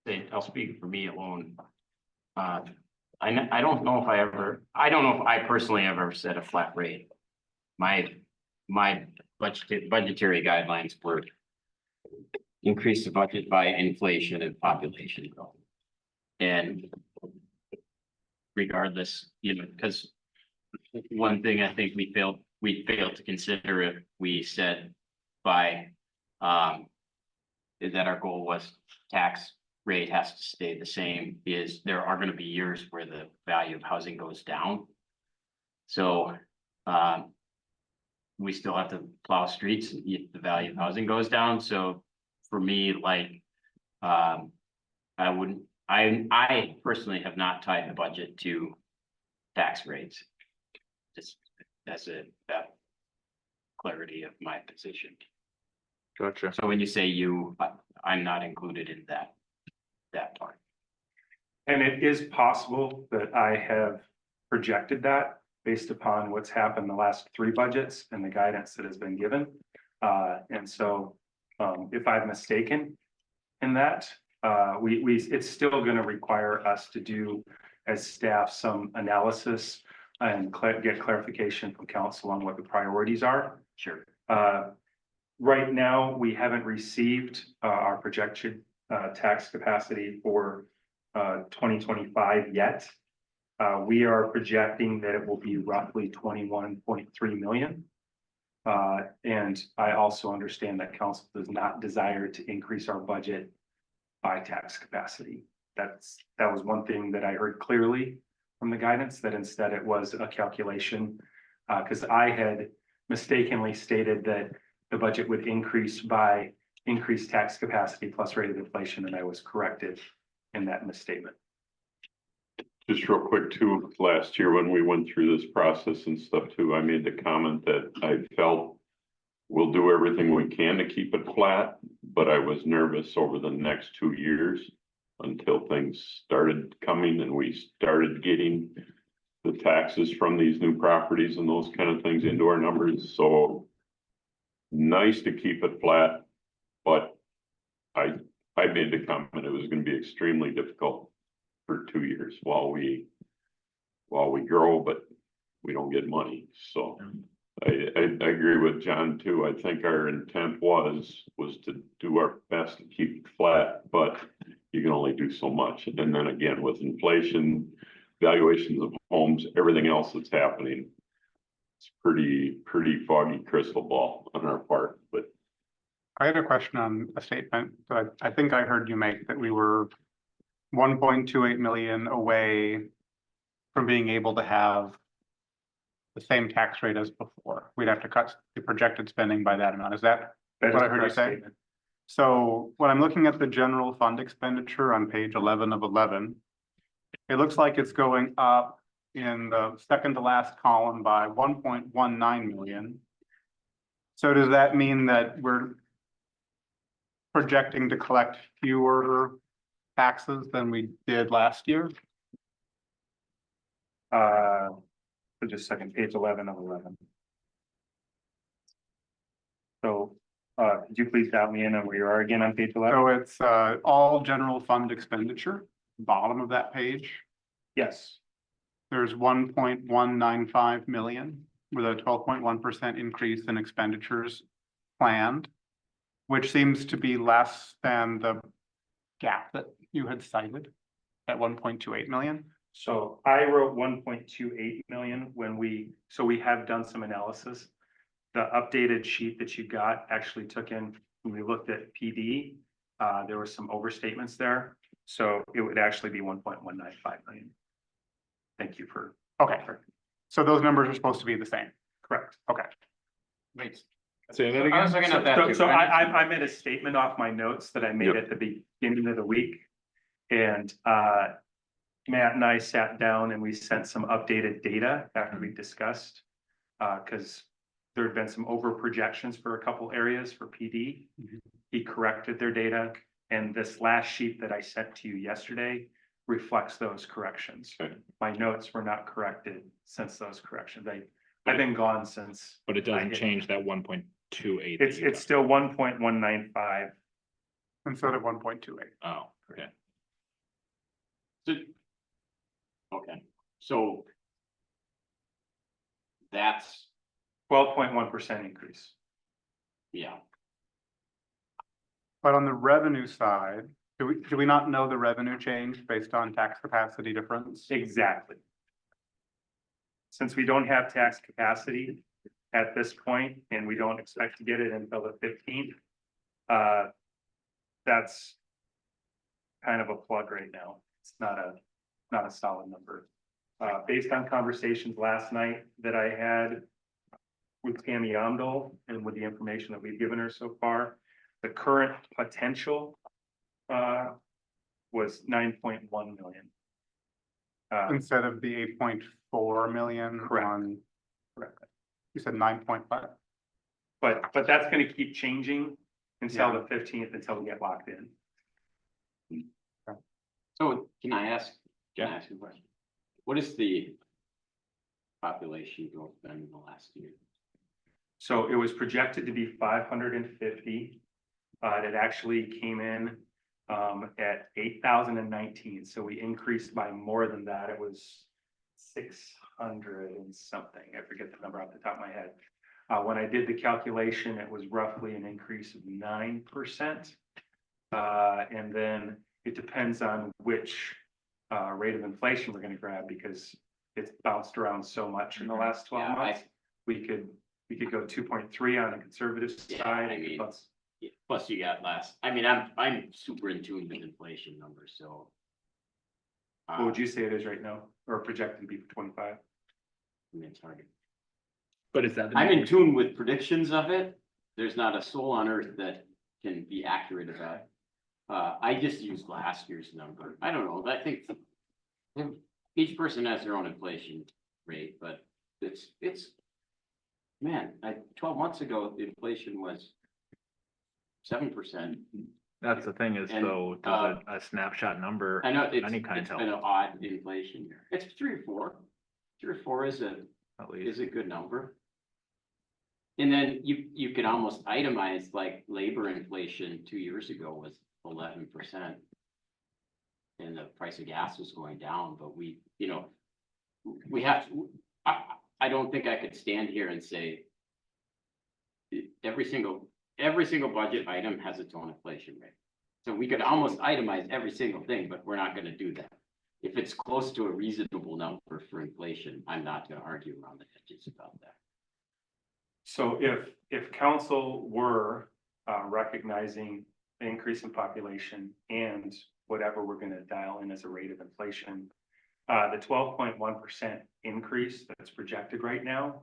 say, I'll speak for me alone. I don't know if I don't know if I personally ever set a flat rate. My budgetary guidelines were increase the budget by inflation and population growth. And regardless, because one thing I think we failed to consider if we said by is that our goal was tax rate has to stay the same, is there are going to be years where the value of housing goes down. So we still have to plow streets if the value of housing goes down. So for me, like I personally have not tied the budget to tax rates. Just as that clarity of my position. Gotcha. So when you say I'm not included in that part. And it is possible that I have projected that based upon what's happened the last 3 budgets and the guidance that has been given. And so if I'm mistaken in that, it's still going to require us to do as staff some analysis and get clarification from council on what the priorities are. Sure. Right now, we haven't received our projected tax capacity for 2025 yet. We are projecting that it will be roughly 21.3 million. And I also understand that council does not desire to increase our budget by tax capacity. That was one thing that I heard clearly from the guidance, that instead it was a calculation, because I had mistakenly stated that the budget would increase by increased tax capacity plus rate of inflation, and I was corrected in that misstatement. Just real quick too, last year when we went through this process and stuff too, I made the comment that I felt we'll do everything we can to keep it flat, but I was nervous over the next 2 years until things started coming and we started getting the taxes from these new properties and those kind of things into our numbers. So nice to keep it flat, but I made the comment it was going to be extremely difficult for 2 years while we grow, but we don't get money. So I agree with John too. I think our intent was to do our best to keep it flat, but you can only do so much. And then again, with inflation, valuations of homes, everything else that's happening, it's pretty foggy crystal ball on our part. But I had a question on a statement that I think I heard you make, that we were 1.28 million away from being able to have the same tax rate as before. We'd have to cut the projected spending by that amount. Is that what I heard you say? Statement. So when I'm looking at the general fund expenditure on page 11 of 11, it looks like it's going up in the second to last column by 1.19 million. So does that mean that we're projecting to collect fewer taxes than we did last year? For just a second, page 11 of 11. So could you please dial me in on where you are again on page 11? So it's all general fund expenditure, bottom of that page. Yes. There's 1.195 million with a 12.1% increase in expenditures planned, which seems to be less than the gap that you had cited at 1.28 million. So I wrote 1.28 million when we have done some analysis. The updated sheet that you got actually took in, when we looked at PD, there were some overstatements there. So it would actually be 1.195 million. Thank you for. Okay. So those numbers are supposed to be the same. Correct. Okay. Makes. Say that I was looking at that too. So I made a statement off my notes that I made Yep. at the beginning of the week. And Matt and I sat down and we sent some updated data after we discussed, because there had been some over projections for a couple areas for PD. He corrected their data, and this last sheet that I sent to you yesterday reflects those corrections. Okay. My notes were not corrected since those corrections. I've been gone since. But it doesn't change that 1.28. It's still 1.195. instead of 1.28. Oh, okay. Okay, so. That's, 12.1% increase. yeah, But on the revenue side, do we not know the revenue change based on tax capacity difference? Exactly. Since we don't have tax capacity at this point, and we don't expect to get it until the 15th, that's kind of a plug right now. It's not a solid number. Based on conversations last night that I had with Tammy Amdahl and with the information that we've given her so far, the current potential was 9.1 million. Instead of the 8.4 million Correct. on, Correct. you said 9.5? But that's gonna keep changing until Yeah. the 15th, until we get locked in. so can I ask you a question? What is the population growth been in the last year? So it was projected to be 550. It actually came in at 8,019. So we increased by more than that. It was 600 and something. I forget the number off the top of my head. When I did the calculation, it was roughly an increase of 9%. And then it depends on which rate of inflation we're going to grab, because it's bounced around so much in the last 12 Yeah, months. We could go 2.3 on the conservative Yeah, side. I mean, Plus- Yeah, plus you got last, I mean, I'm super in tune with inflation numbers, so. what would you say it is right now, or projected to be for 25? I mean, it's hard. But is that? the I'm in number? tune with predictions of it. There's not a soul on earth that can be accurate about it. I just used last year's number. I don't know, I think each person has their own inflation rate, but it's, man, 12 months ago, the inflation was 7%. That's the thing is, And, so does a snapshot number, I know any kind it's of been help, an odd inflation year. It's 3 or 4. 3 or 4 is at least? a good number. And then you could almost itemize, like labor inflation 2 years ago was 11%. And the price of gas was going down, but we have to, I don't think I could stand here and say every single budget item has its own inflation rate. So we could almost itemize every single thing, but we're not gonna do that. If it's close to a reasonable number for inflation, I'm not gonna argue around the edges about that. So if council were recognizing the increase in population and whatever we're gonna dial in as a rate of inflation, the 12.1% increase that's projected right now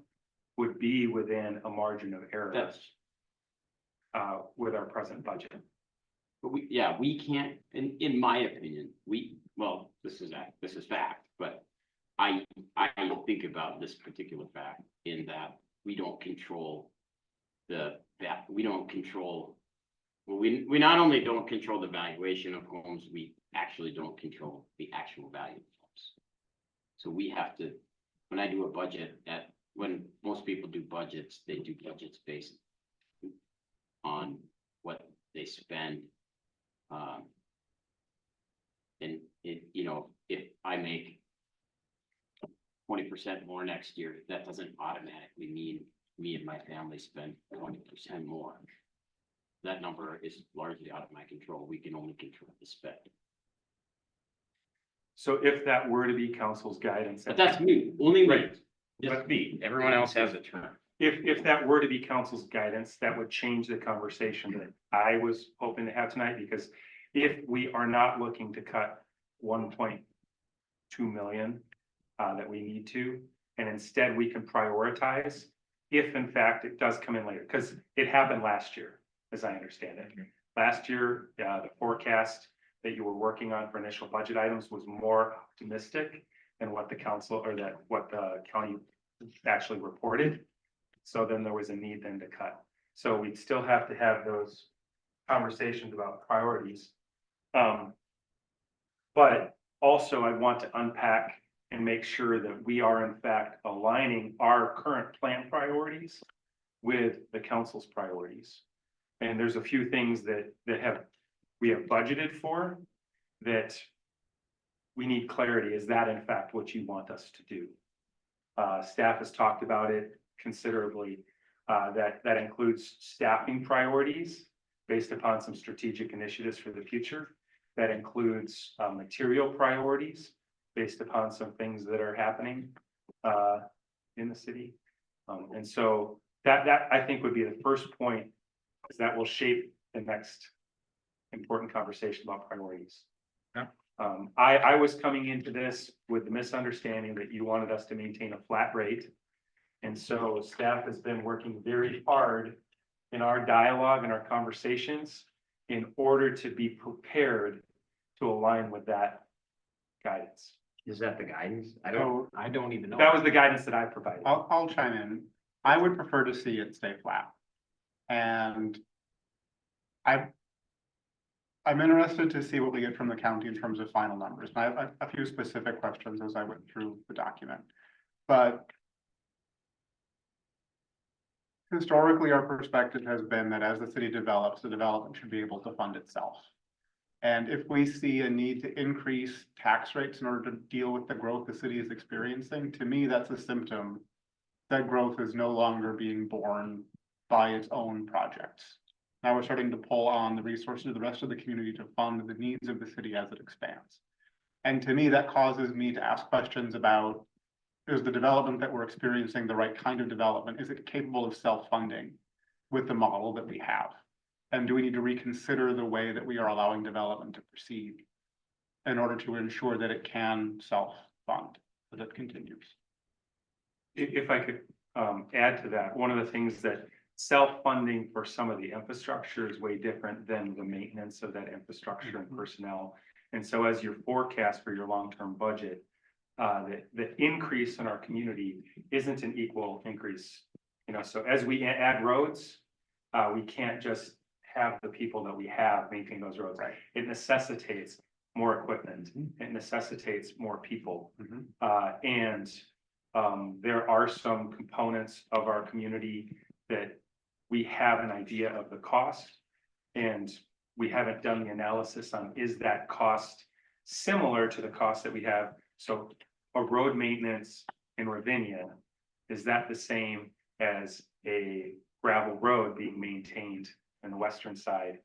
would be within a margin of error That's, with our present budget. but we can't, in my opinion, well, this is fact, but I think about this particular fact in that we don't control we not only don't control the valuation of homes, we actually don't control the actual value of homes. So we have to, when I do a budget, when most people do budgets, they do budgets based on what they spend. And if I make 20% more next year, that doesn't automatically mean me and my family spend 20% more. That number is largely out of my control. We can only control the spend. So if that were to be council's guidance. But that's me, only me, Right. just me. Everyone else has a term. If that were to be council's guidance, that would change the conversation that I was hoping to have tonight, because if we are not looking to cut 1.2 million that we need to, and instead we can prioritize, if in fact it does come in later, because it happened last year, as I understand it. Last year, the forecast that you were working on for initial budget items was more optimistic than what the council or what the county actually reported. So then there was a need then to cut. So we'd still have to have those conversations about priorities. But also I want to unpack and make sure that we are in fact aligning our current plan priorities with the council's priorities. And there's a few things that we have budgeted for that we need clarity. Is that in fact what you want us to do? Staff has talked about it considerably. That includes staffing priorities based upon some strategic initiatives for the future. That includes material priorities based upon some things that are happening in the city. And so that I think would be the first point, is that will shape the next important conversation about priorities. Yeah. I was coming into this with the misunderstanding that you wanted us to maintain a flat rate. And so staff has been working very hard in our dialogue and our conversations in order to be prepared to align with that guidance. Is that the guidance? I So- don't even know. That was the guidance that I provided. I'll chime in. I would prefer to see it stay flat. And I'm interested to see what we get from the county in terms of final numbers. And I have a few specific questions as I went through the document. But historically, our perspective has been that as the city develops, the development should be able to fund itself. And if we see a need to increase tax rates in order to deal with the growth the city is experiencing, to me, that's a symptom that growth is no longer being borne by its own projects. Now we're starting to pull on the resources of the rest of the community to fund the needs of the city as it expands. And to me, that causes me to ask questions about, is the development that we're experiencing the right kind of development? Is it capable of self-funding with the model that we have? And do we need to reconsider the way that we are allowing development to proceed in order to ensure that it can self-fund, that it continues? If I could add to that, one of the things that self-funding for some of the infrastructure is way different than the maintenance of that infrastructure and personnel. And so as your forecast for your long-term budget, the increase in our community isn't an equal increase. You know, so as we add roads, we can't just have the people that we have maintain those roads. Right. It necessitates more equipment. It necessitates more people. And there are some components of our community that we have an idea of the cost, and we haven't done the analysis on, is that cost similar to the cost that we have? So a road maintenance in Ravinia, is that the same as a gravel road being maintained in the western side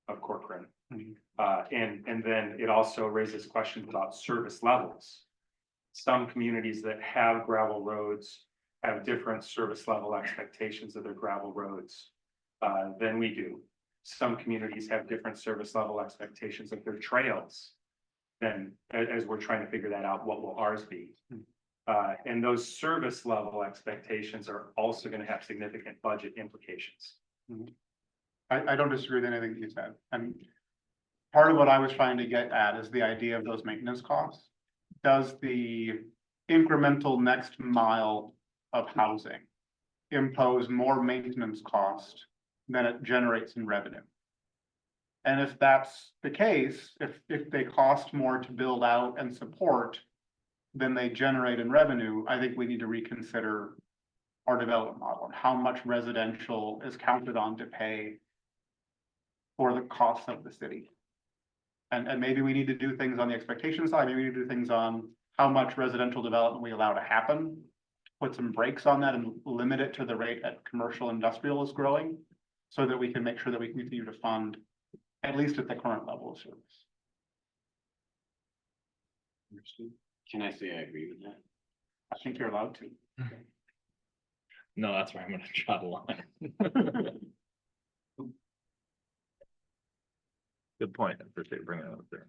of Corcoran? And then it also raises questions about service levels. Some communities that have gravel roads have different service level expectations of their gravel roads than we do. Some communities have different service level expectations of their trails. Then, as we're trying to figure that out, what will ours be? And those service level expectations are also going to have significant budget implications. I don't disagree with anything that you said. And part of what I was trying to get at is the idea of those maintenance costs. Does the incremental next mile of housing impose more maintenance cost than it generates in revenue? And if that's the case, if they cost more to build out and support than they generate in revenue, I think we need to reconsider our development model and how much residential is counted on to pay for the costs of the city. And maybe we need to do things on the expectation side, maybe we need to do things on how much residential development we allow to happen, put some brakes on that and limit it to the rate that commercial industrial is growing, so that we can make sure that we can continue to fund at least at the current level of service. Can I say I agree with that? I think you're allowed to. No, that's where I'm gonna draw the line. Good point. I appreciate you bringing it up there.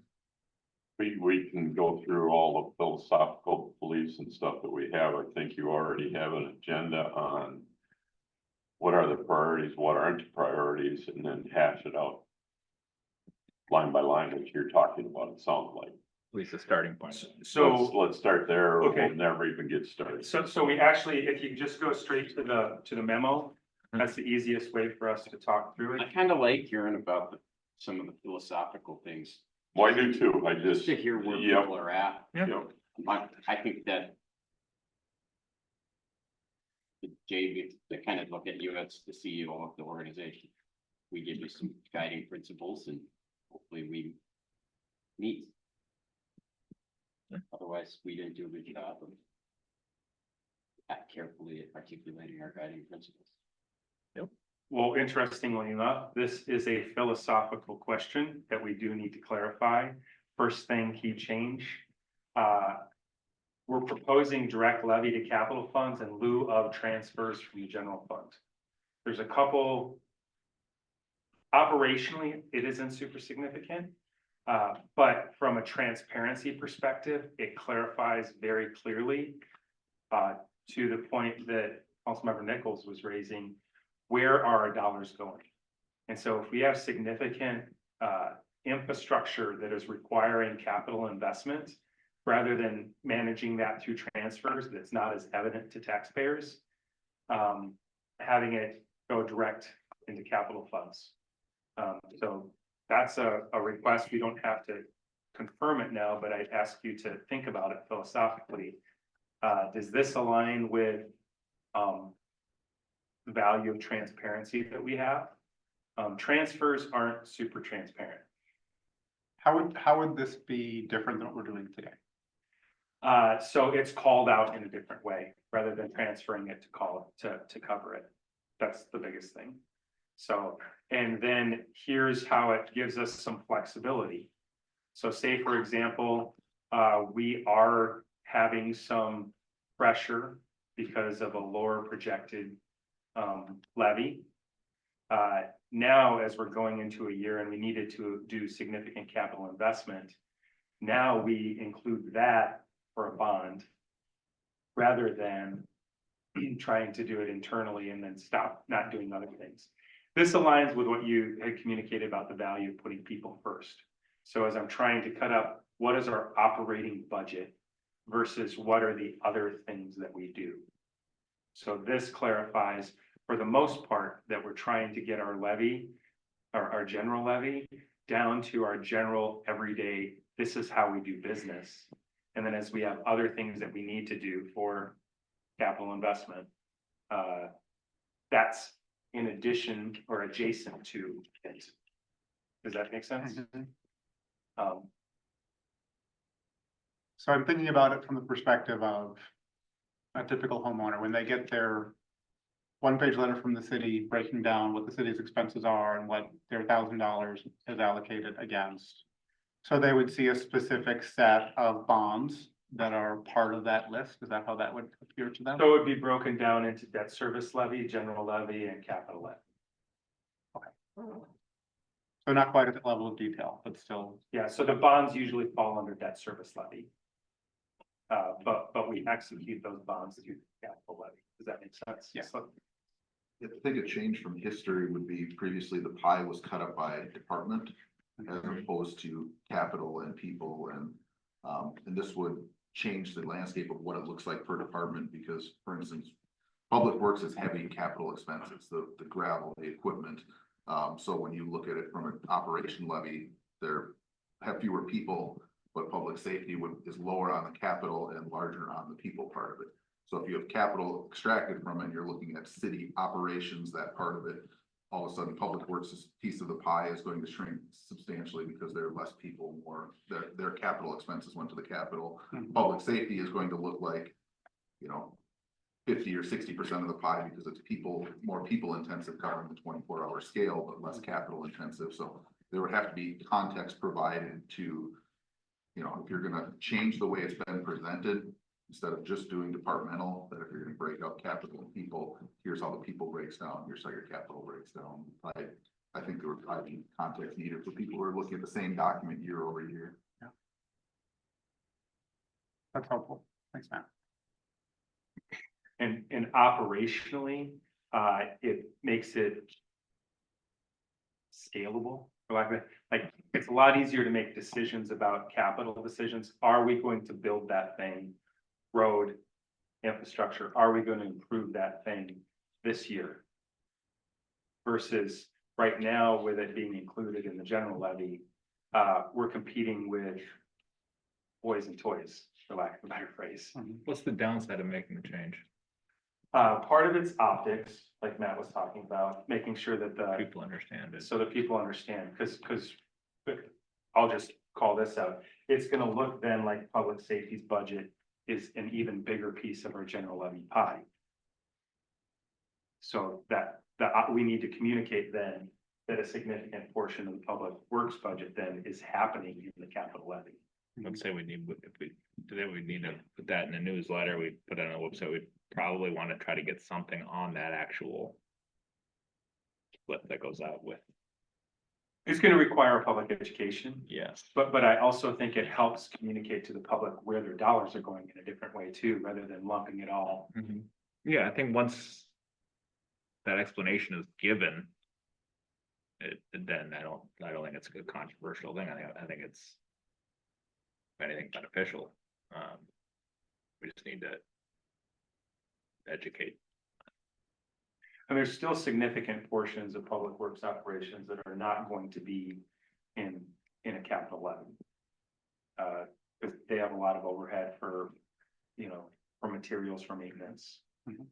We can go through all the philosophical beliefs and stuff that we have. I think you already have an agenda on what are the priorities, what aren't the priorities, and then hash it out line by line, which you're talking about, it sounds like. At least a starting point. So, Let's start there, or Okay. we'll never even get started. so we actually, if you just go straight to the memo, that's the easiest way for us to talk through I it. kind of like hearing about some of the philosophical things, Well, I do too, I just just, to hear where Yep. people are at. Yeah. I think that Jay, they kind of look at you as the CEO of the organization. We give you some guiding principles and hopefully we meet. Otherwise, we didn't do a good job of carefully articulating our guiding principles. Well, interestingly enough, this is a philosophical question that we do need to clarify. First thing, key change. We're proposing direct levy to capital funds in lieu of transfers from the general fund. There's a couple. Operationally, it isn't super significant. But from a transparency perspective, it clarifies very clearly to the point that Councilmember Nichols was raising, where are our dollars going? And so if we have significant infrastructure that is requiring capital investment, rather than managing that through transfers, that's not as evident to taxpayers, having it go direct into capital funds. So that's a request. We don't have to confirm it now, but I'd ask you to think about it philosophically. Does this align with the value of transparency that we have? Transfers aren't super transparent. How would this be different than what we're doing today? So it's called out in a different way, rather than transferring it to cover it. That's the biggest thing. So, and then here's how it gives us some flexibility. So say, for example, we are having some pressure because of a lower projected levy. Now, as we're going into a year and we needed to do significant capital investment, now we include that for a bond rather than trying to do it internally and then stop not doing other things. This aligns with what you had communicated about the value of putting people first. So as I'm trying to cut up, what is our operating budget versus what are the other things that we do? So this clarifies, for the most part, that we're trying to get our levy, our general levy, down to our general everyday, this is how we do business. And then as we have other things that we need to do for capital investment, that's in addition or adjacent to it. Does that make sense? So I'm thinking about it from the perspective of a typical homeowner, when they get their one-page letter from the city breaking down what the city's expenses are and what their $1,000 is allocated against. So they would see a specific set of bonds that are part of that list. Is that how that would appear to them? So it would be broken down into debt service levy, general levy, and capital levy. So not quite at that level of detail, but still. Yeah, so the bonds usually fall under debt service levy. But we execute those bonds through capital levy. Does that make sense? Yeah. So, I think a change from history would be previously the pie was cut up by department as opposed to capital and people and this would change the landscape of what it looks like per department because, for instance, public works is heavy capital expenses, the gravel, the equipment. So when you look at it from an operation levy, there have fewer people, but public safety is lower on the capital and larger on the people part of it. So if you have capital extracted from it, you're looking at city operations, that part of it, all of a sudden public works piece of the pie is going to shrink substantially because there are less people, more their capital expenses went to the capital. Public safety is going to look like, 50 or 60% of the pie because it's more people intensive covering the 24-hour scale, but less capital intensive. So there would have to be context provided to, if you're going to change the way it's been presented, instead of just doing departmental, that if you're going to break up capital and people, here's how the people breaks down, here's how your capital breaks down. I think there would probably be context needed for people who are looking at the same document year over year. Yeah. That's helpful. Thanks, Matt. and operationally, it makes it scalable. Like it's a lot easier to make decisions about capital decisions. Are we going to build that thing? Road infrastructure, are we going to improve that thing this year? Versus right now, with it being included in the general levy, we're competing with boys and toys, for lack of a better phrase. What's the downside of making the change? Part of it's optics, like Matt was talking about, making sure that People understand it. so that people understand, because I'll just call this out. It's gonna look then like public safety's budget is an even bigger piece of our general levy pie. So that we need to communicate then that a significant portion of the public works budget then is happening in the capital levy. Let's say we need, if we, today we need to put that in a newsletter, we put it on a website, we probably want to try to get something on that actual. Split that goes out with, It's gonna require a public education, yes, but I also think it helps communicate to the public where their dollars are going in a different way too, rather than lumping it all. yeah, I think once. That explanation is given. Then I don't think it's a good controversial thing, I think it's. If anything beneficial, we just need to. Educate. And there's still significant portions of public works operations that are not going to be in a capital levy. Because they have a lot of overhead for, for materials, for maintenance. Mhm.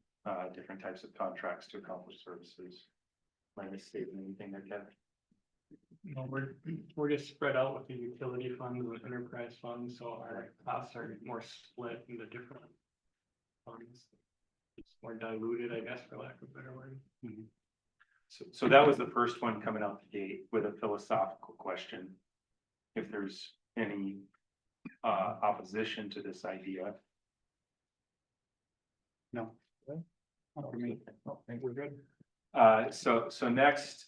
Different types of contracts to accomplish services. Am I misstating anything there, Kevin? No, we're just spread out with the utility funds and enterprise funds, so our costs are more split into different funds. It's more diluted, I guess, for lack of a better word. So that was the first one coming out the gate with a philosophical question. If there's any opposition to this idea. No. Not for me. I think we're good. So next,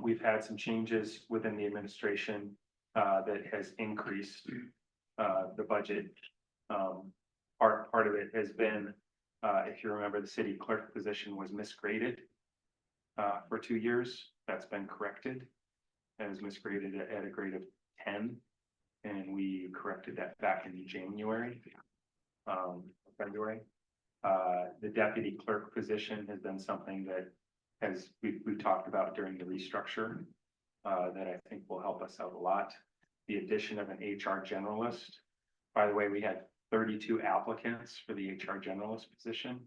we've had some changes within the administration that has increased the budget. Part of it has been, if you remember, the city clerk position was misgraded for 2 years. That's been corrected. It was misgraded at a grade of 10, and we corrected that back in January, February. The deputy clerk position has been something that we talked about during the restructure, that I think will help us out a lot. The addition of an HR generalist. By the way, we had 32 applicants for the HR generalist position.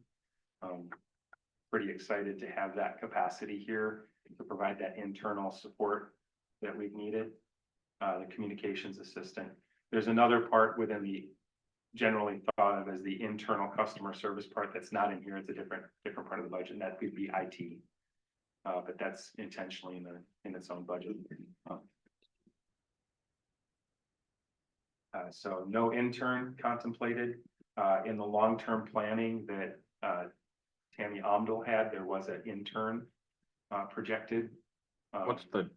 Pretty excited to have that capacity here to provide that internal support that we've needed. The communications assistant. There's another part within the generally thought of as the internal customer service part that's not in here. It's a different part of the budget, and that could be IT. But that's intentionally in its own budget. So no intern contemplated. In the long-term planning that Tammy Omdal had, there was an intern projected. What's the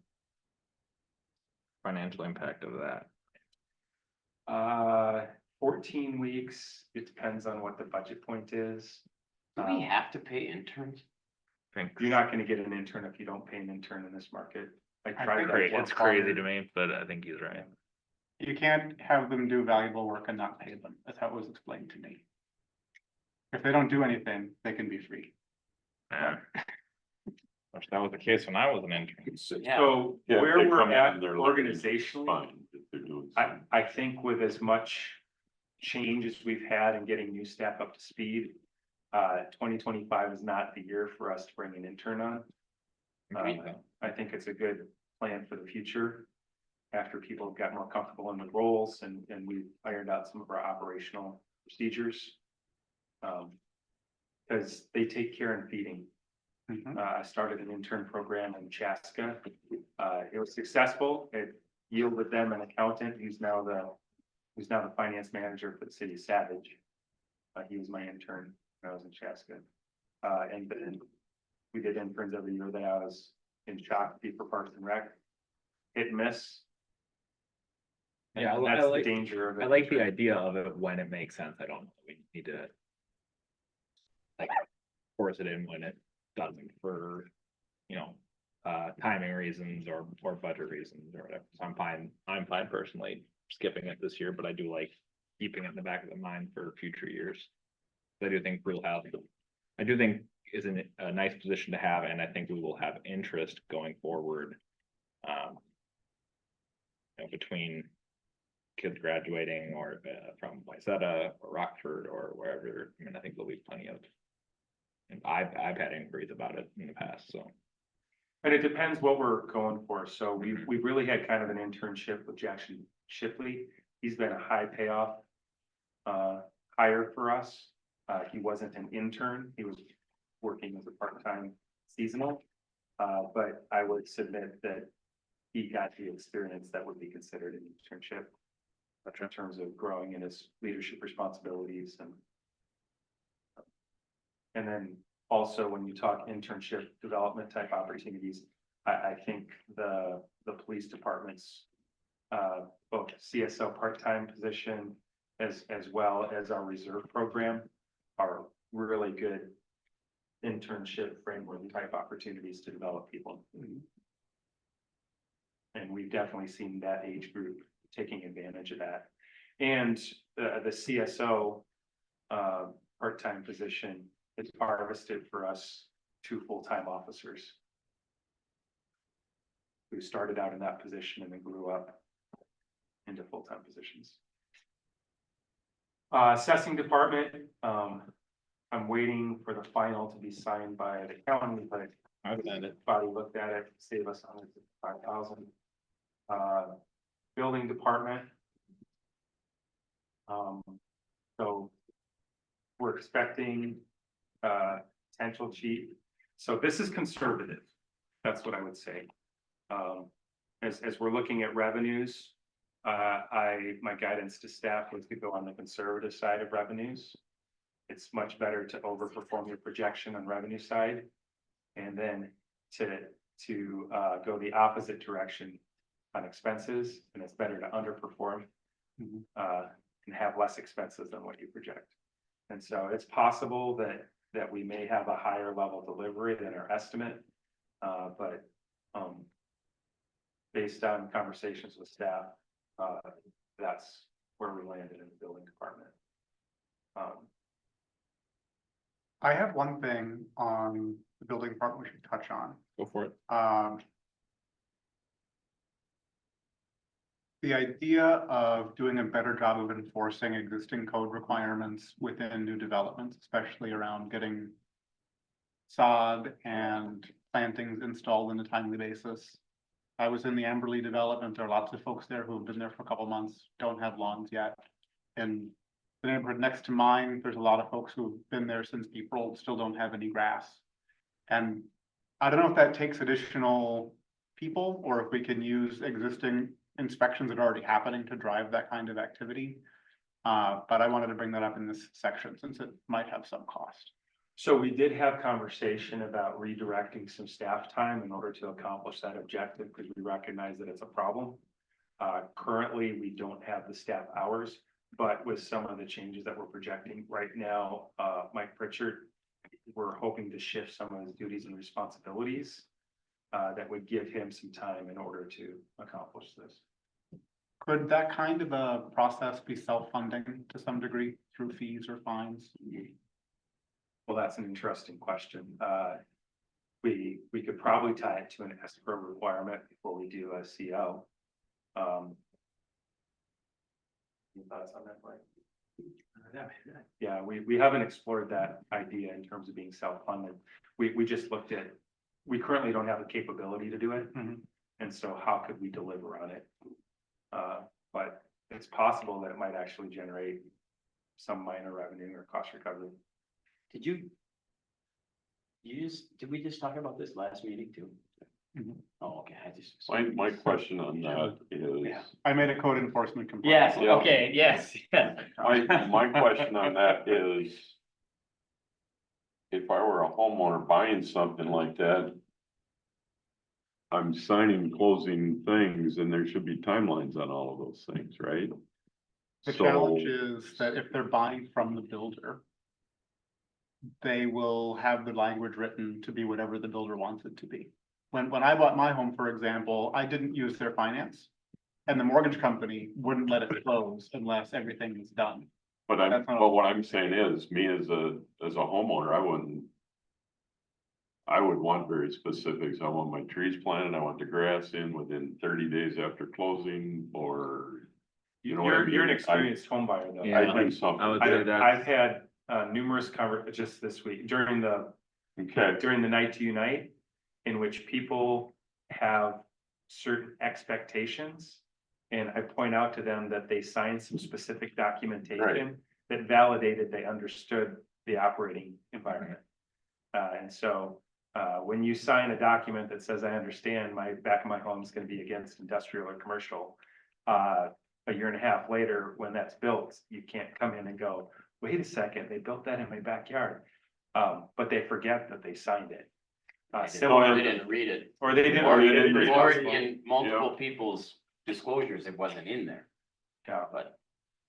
financial impact of that? 14 weeks. It depends on what the budget point is. Do we have to pay interns? You're not gonna get an intern if you don't pay an intern in this market. I tried think that Great, once. It's crazy to me, but I think he's right. You can't have them do valuable work and not pay them. That's how it was explained to me. If they don't do anything, they can be free. Yeah. Wish that was the case when I was an intern. Yeah. So Yeah, if where they we're come in at and they're looking, it's organizationally, Fine, if they're doing I something. think with as much change as we've had in getting new staff up to speed, 2025 is not the year for us to bring an intern on. I think it's a good plan for the future. After people have got more comfortable in the roles and we've ironed out some of our operational procedures. Because they take care in feeding. Mhm. I started an intern program in Chaska. It was successful. It yielded them an accountant who's now the finance manager for the city of Savage. He was my intern when I was in Chaska. And then we did interns every year that I was in Shakopee for Parks and Rec. Hit and miss. Yeah, And I that's the like- danger of it. I like the idea of it when it makes sense. I don't know. We need to. Like, force it in when it doesn't for, timing reasons or budget reasons or whatever. So I'm fine personally skipping it this year, but I do like keeping it in the back of the mind for future years. I do think is in a nice position to have, and I think we will have interest going forward. Between kids graduating or from Wayzata or Rockford or wherever, I think there'll be plenty of. And I've had inquiries about it in the past, so. And it depends what we're going for. So we've really had kind of an internship with Jackson Shipley. He's been a high payoff hire for us. He wasn't an intern. He was working as a part-time seasonal. But I would submit that he got the experience that would be considered an internship in terms of growing in his leadership responsibilities and then also when you talk internship development type opportunities, I think the police department's both CSO part-time position as well as our reserve program are really good internship framework type opportunities to develop people. And we've definitely seen that age group taking advantage of that. And the CSO part-time position has harvested for us 2 full-time officers who started out in that position and then grew up into full-time positions. Assessing department, I'm waiting for the final to be signed by the county, but I've done it. body looked at it, save us $155,000. Building department. So we're expecting potential chief. So this is conservative. That's what I would say. As we're looking at revenues, my guidance to staff was to go on the conservative side of revenues. It's much better to overperform your projection on revenue side. And then to go the opposite direction on expenses, and it's better to underperform and have less expenses than what you project. And so it's possible that we may have a higher level delivery than our estimate, but based on conversations with staff, that's where we landed in the building department. I have one thing on the building department we should touch on. Go for it. The idea of doing a better job of enforcing existing code requirements within new developments, especially around getting sod and plantings installed on a timely basis. I was in the Amberley development. There are lots of folks there who have been there for a couple months, don't have lawns yet. And the neighborhood next to mine, there's a lot of folks who've been there since April, still don't have any grass. And I don't know if that takes additional people or if we can use existing inspections that are already happening to drive that kind of activity. But I wanted to bring that up in this section since it might have some cost. So we did have conversation about redirecting some staff time in order to accomplish that objective because we recognize that it's a problem. Currently, we don't have the staff hours, but with some of the changes that we're projecting right now, Mike Pritchard, we're hoping to shift some of his duties and responsibilities that would give him some time in order to accomplish this. Could that kind of a process be self-funding to some degree through fees or fines? Well, that's an interesting question. We could probably tie it to an escrow requirement before we do a CO. Any thoughts on that, Mike? Yeah, we haven't explored that idea in terms of being self-funded. We just looked at, we currently don't have the capability to do it. And so how could we deliver on it? But it's possible that it might actually generate some minor revenue or cost recovery. Did we just talk about this last meeting too? Oh, okay, My question on that is, I made a code enforcement complaint. Yes, Yeah. okay, yes, yes. my question on that is, if I were a homeowner buying something like that, I'm signing closing things and there should be timelines on all of those things, right? The So- challenge is that if they're buying from the builder, they will have the language written to be whatever the builder wants it to be. When I bought my home, for example, I didn't use their finance. And the mortgage company wouldn't let it close unless everything was done. But That's not- but what I'm saying is, me as a homeowner, I would want very specifics. I want my trees planted, I want the grass in within 30 days after closing, or, you know what I mean? You're an experienced home buyer though. Yeah. I do something. I would say that. I've had numerous just this week during the Okay, night to unite. in which people have certain expectations. And I point out to them that they signed some specific documentation that validated they understood the operating environment. And so when you sign a document that says, I understand my back of my home is going to be against industrial or commercial, a year and a half later, when that's built, you can't come in and go, wait a second, they built that in my backyard. But they forget that they signed it. Or Similar, they didn't read it. or they didn't. Or they read it, didn't it's read it. Or possible. in multiple people's disclosures, it wasn't in there. Yeah. But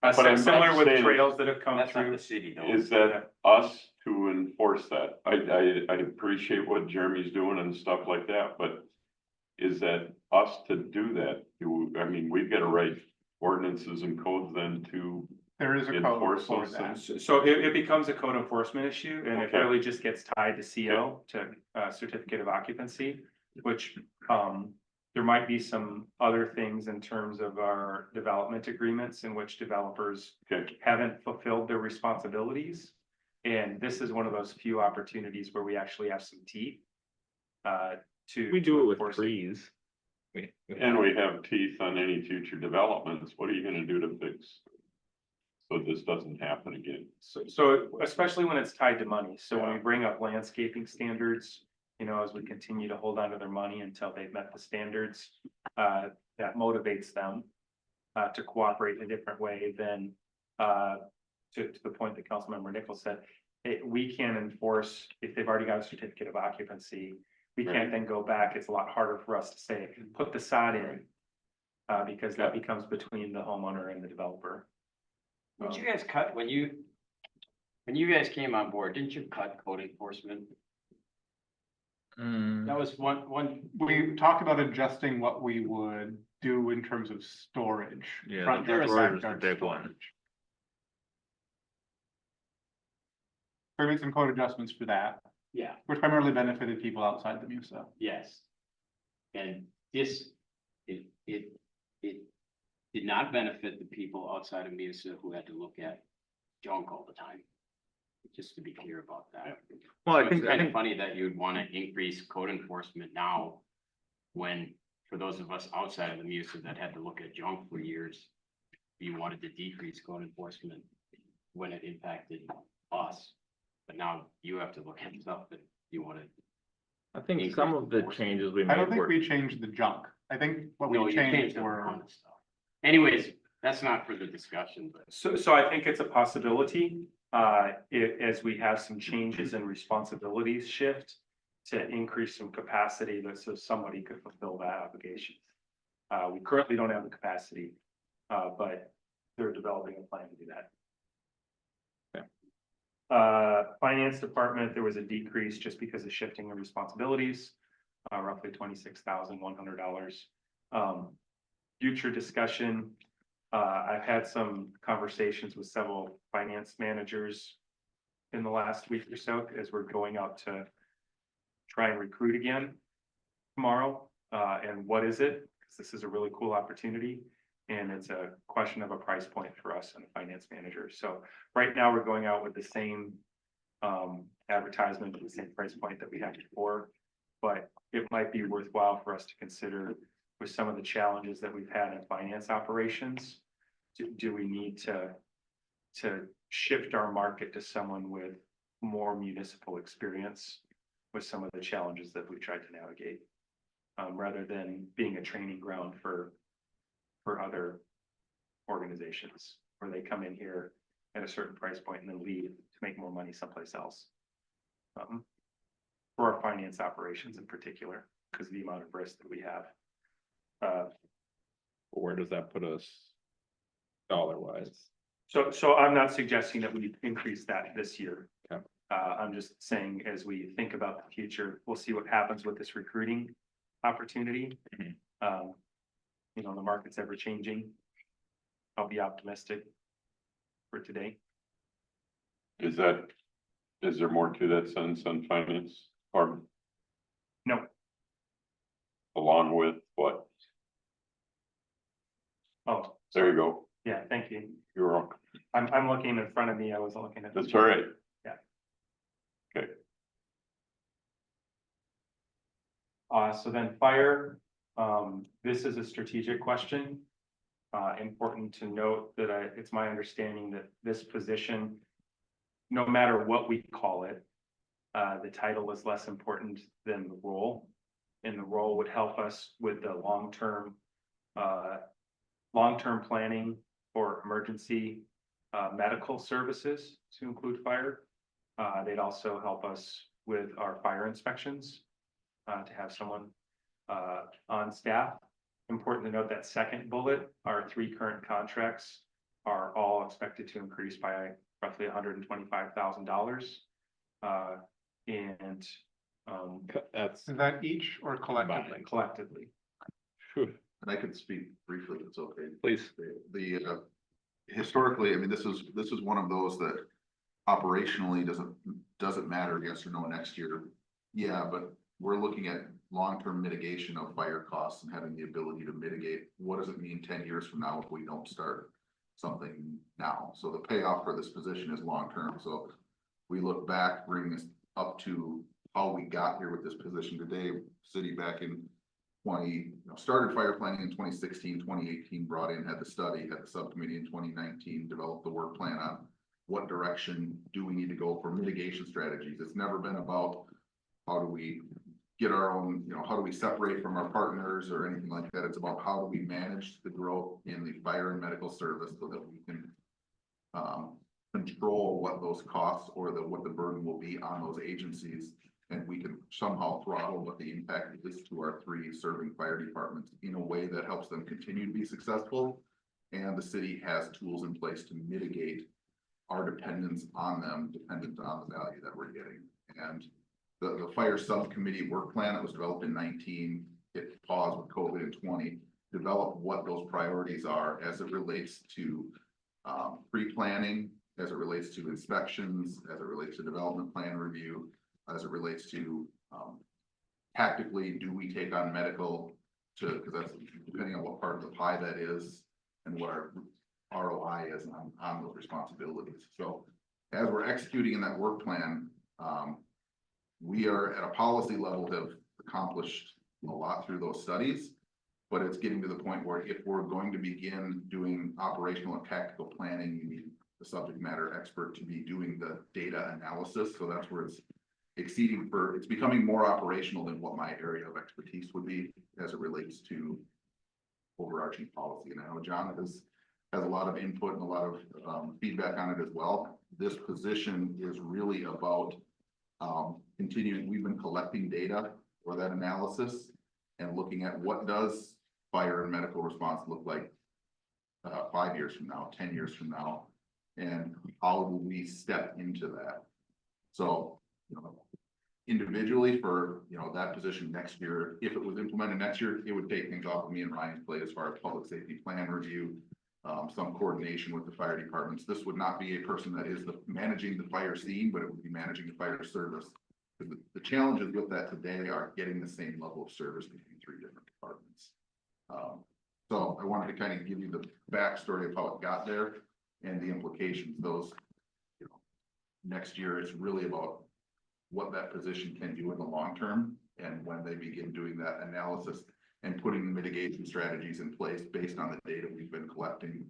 But I'm Similar with saying- trails that have come that's not through. the city though. Is that us to enforce that? I appreciate what Jeremy's doing and stuff like that, but is that us to do that? I mean, we've got to write ordinances and codes then to There is a code enforce for those that. things. So it becomes a code enforcement issue, and it Okay. really just gets tied to CO, to certificate of occupancy, which there might be some other things in terms of our development agreements in which developers Okay, haven't fulfilled their responsibilities. And this is one of those few opportunities where we actually have some teeth. To. We do it with enforce trees. and we have teeth on any future developments. What are you gonna do to fix? So this doesn't happen again. So especially when it's tied to money. So when we bring up landscaping standards, you know, as we continue to hold on to their money until they've met the standards, that motivates them to cooperate in a different way than to the point that Councilmember Nichols said, we can enforce if they've already got a certificate of occupancy. We can't then go back. It's a lot harder for us to say, put the sod in. Because that becomes between the homeowner and the developer. Did you guys cut when you guys came on board, didn't you cut code enforcement? That was one. We talked about adjusting what we would do in terms of storage. Yeah, front the yard, storage was the backyard big one. storage. We made some code adjustments for that, Yeah, which primarily benefited people outside the MUSA. yes. And this, it did not benefit the people outside of Musa who had to look at junk all the time. Just to be clear about that. Well, So it's kind of funny that you'd want to increase code enforcement now. When, for those of us outside of the MUSA that had to look at junk for years, you wanted to decrease code enforcement when it impacted us. But now you have to look at stuff that you want to. I think some of the changes we I made don't think were, we changed the junk. I think what No, we you changed changed a were, ton of stuff. Anyways, that's not for the discussion, but. So I think it's a possibility, as we have some changes and responsibilities shift to increase some capacity that so somebody could fulfill that obligation. We currently don't have the capacity, but they're developing a plan to do that. Finance department, there was a decrease just because of shifting of responsibilities, roughly $26,100. Future discussion, I've had some conversations with several finance managers in the last week or so, as we're going out to try and recruit again tomorrow. And what is it? Because this is a really cool opportunity. And it's a question of a price point for us and a finance manager. So right now we're going out with the same advertisement, the same price point that we had before. But it might be worthwhile for us to consider with some of the challenges that we've had in finance operations. Do we need to shift our market to someone with more municipal experience with some of the challenges that we've tried to navigate? Rather than being a training ground for other organizations where they come in here at a certain price point and then leave to make more money someplace else. For our finance operations in particular, because of the amount of risk that we have. where does that put us dollar wise? So I'm not suggesting that we increase that this year. Okay. I'm just saying, as we think about the future, we'll see what happens with this recruiting opportunity. Mhm. You know, the market's ever changing. I'll be optimistic for today. Is there more to that sentence on finance or No, along with what? oh, There you go. yeah, thank you. You're wrong. I'm looking in front of me. I wasn't looking at. That's all right. Yeah. Okay. So then fire, this is a strategic question. Important to note that it's my understanding that this position, no matter what we call it, the title is less important than the role. And the role would help us with the long-term planning for emergency medical services to include fire. They'd also help us with our fire inspections, to have someone on staff. Important to note that second bullet, our 3 current contracts are all expected to increase by roughly $125,000. And That's. Is that each or collectively? collectively. Phew, And I could speak briefly, if it's okay. Please. The historically, I mean, this is one of those that operationally doesn't matter yes or no next year. Yeah, but we're looking at long-term mitigation of fire costs and having the ability to mitigate. What does it mean 10 years from now if we don't start something now? So the payoff for this position is long-term. So we look back, bring this up to how we got here with this position today. City back in started fire planning in 2016, 2018, brought in, had the study, had the subcommittee in 2019, developed the work plan on what direction do we need to go for mitigation strategies. It's never been about how do we get our own, how do we separate from our partners or anything like that. It's about how do we manage the growth in the fire and medical service so that we can control what those costs or what the burden will be on those agencies. And we can somehow throttle what the impact is to our 3 serving fire departments in a way that helps them continue to be successful. And the city has tools in place to mitigate our dependence on them, dependent on the value that we're getting. And the fire subcommittee work plan that was developed in 19, it paused with COVID in 20, develop what those priorities are as it relates to pre-planning, as it relates to inspections, as it relates to development plan review, as it relates to tactically, do we take on medical because that's depending on what part of the pie that is and what our ROI is on those responsibilities. So as we're executing in that work plan, we are at a policy level have accomplished a lot through those studies, but it's getting to the point where if we're going to begin doing operational and tactical planning, you need the subject matter expert to be doing the data analysis. So that's where it's it's becoming more operational than what my area of expertise would be as it relates to overarching policy. And I know John has a lot of input and a lot of feedback on it as well. This position is really about continuing. We've been collecting data for that analysis and looking at what does fire and medical response look like 5 years from now, 10 years from now, and how do we step into that? So, individually for, that position next year, if it was implemented next year, it would take things off of me and Ryan's plate as far as public safety plan review, some coordination with the fire departments. This would not be a person that is managing the fire scene, but it would be managing the fire service. The challenges with that today are getting the same level of service between 3 different departments. So I wanted to kind of give you the backstory of how it got there and the implications. Those, next year it's really about what that position can do in the long term. And when they begin doing that analysis and putting the mitigation strategies in place based on the data we've been collecting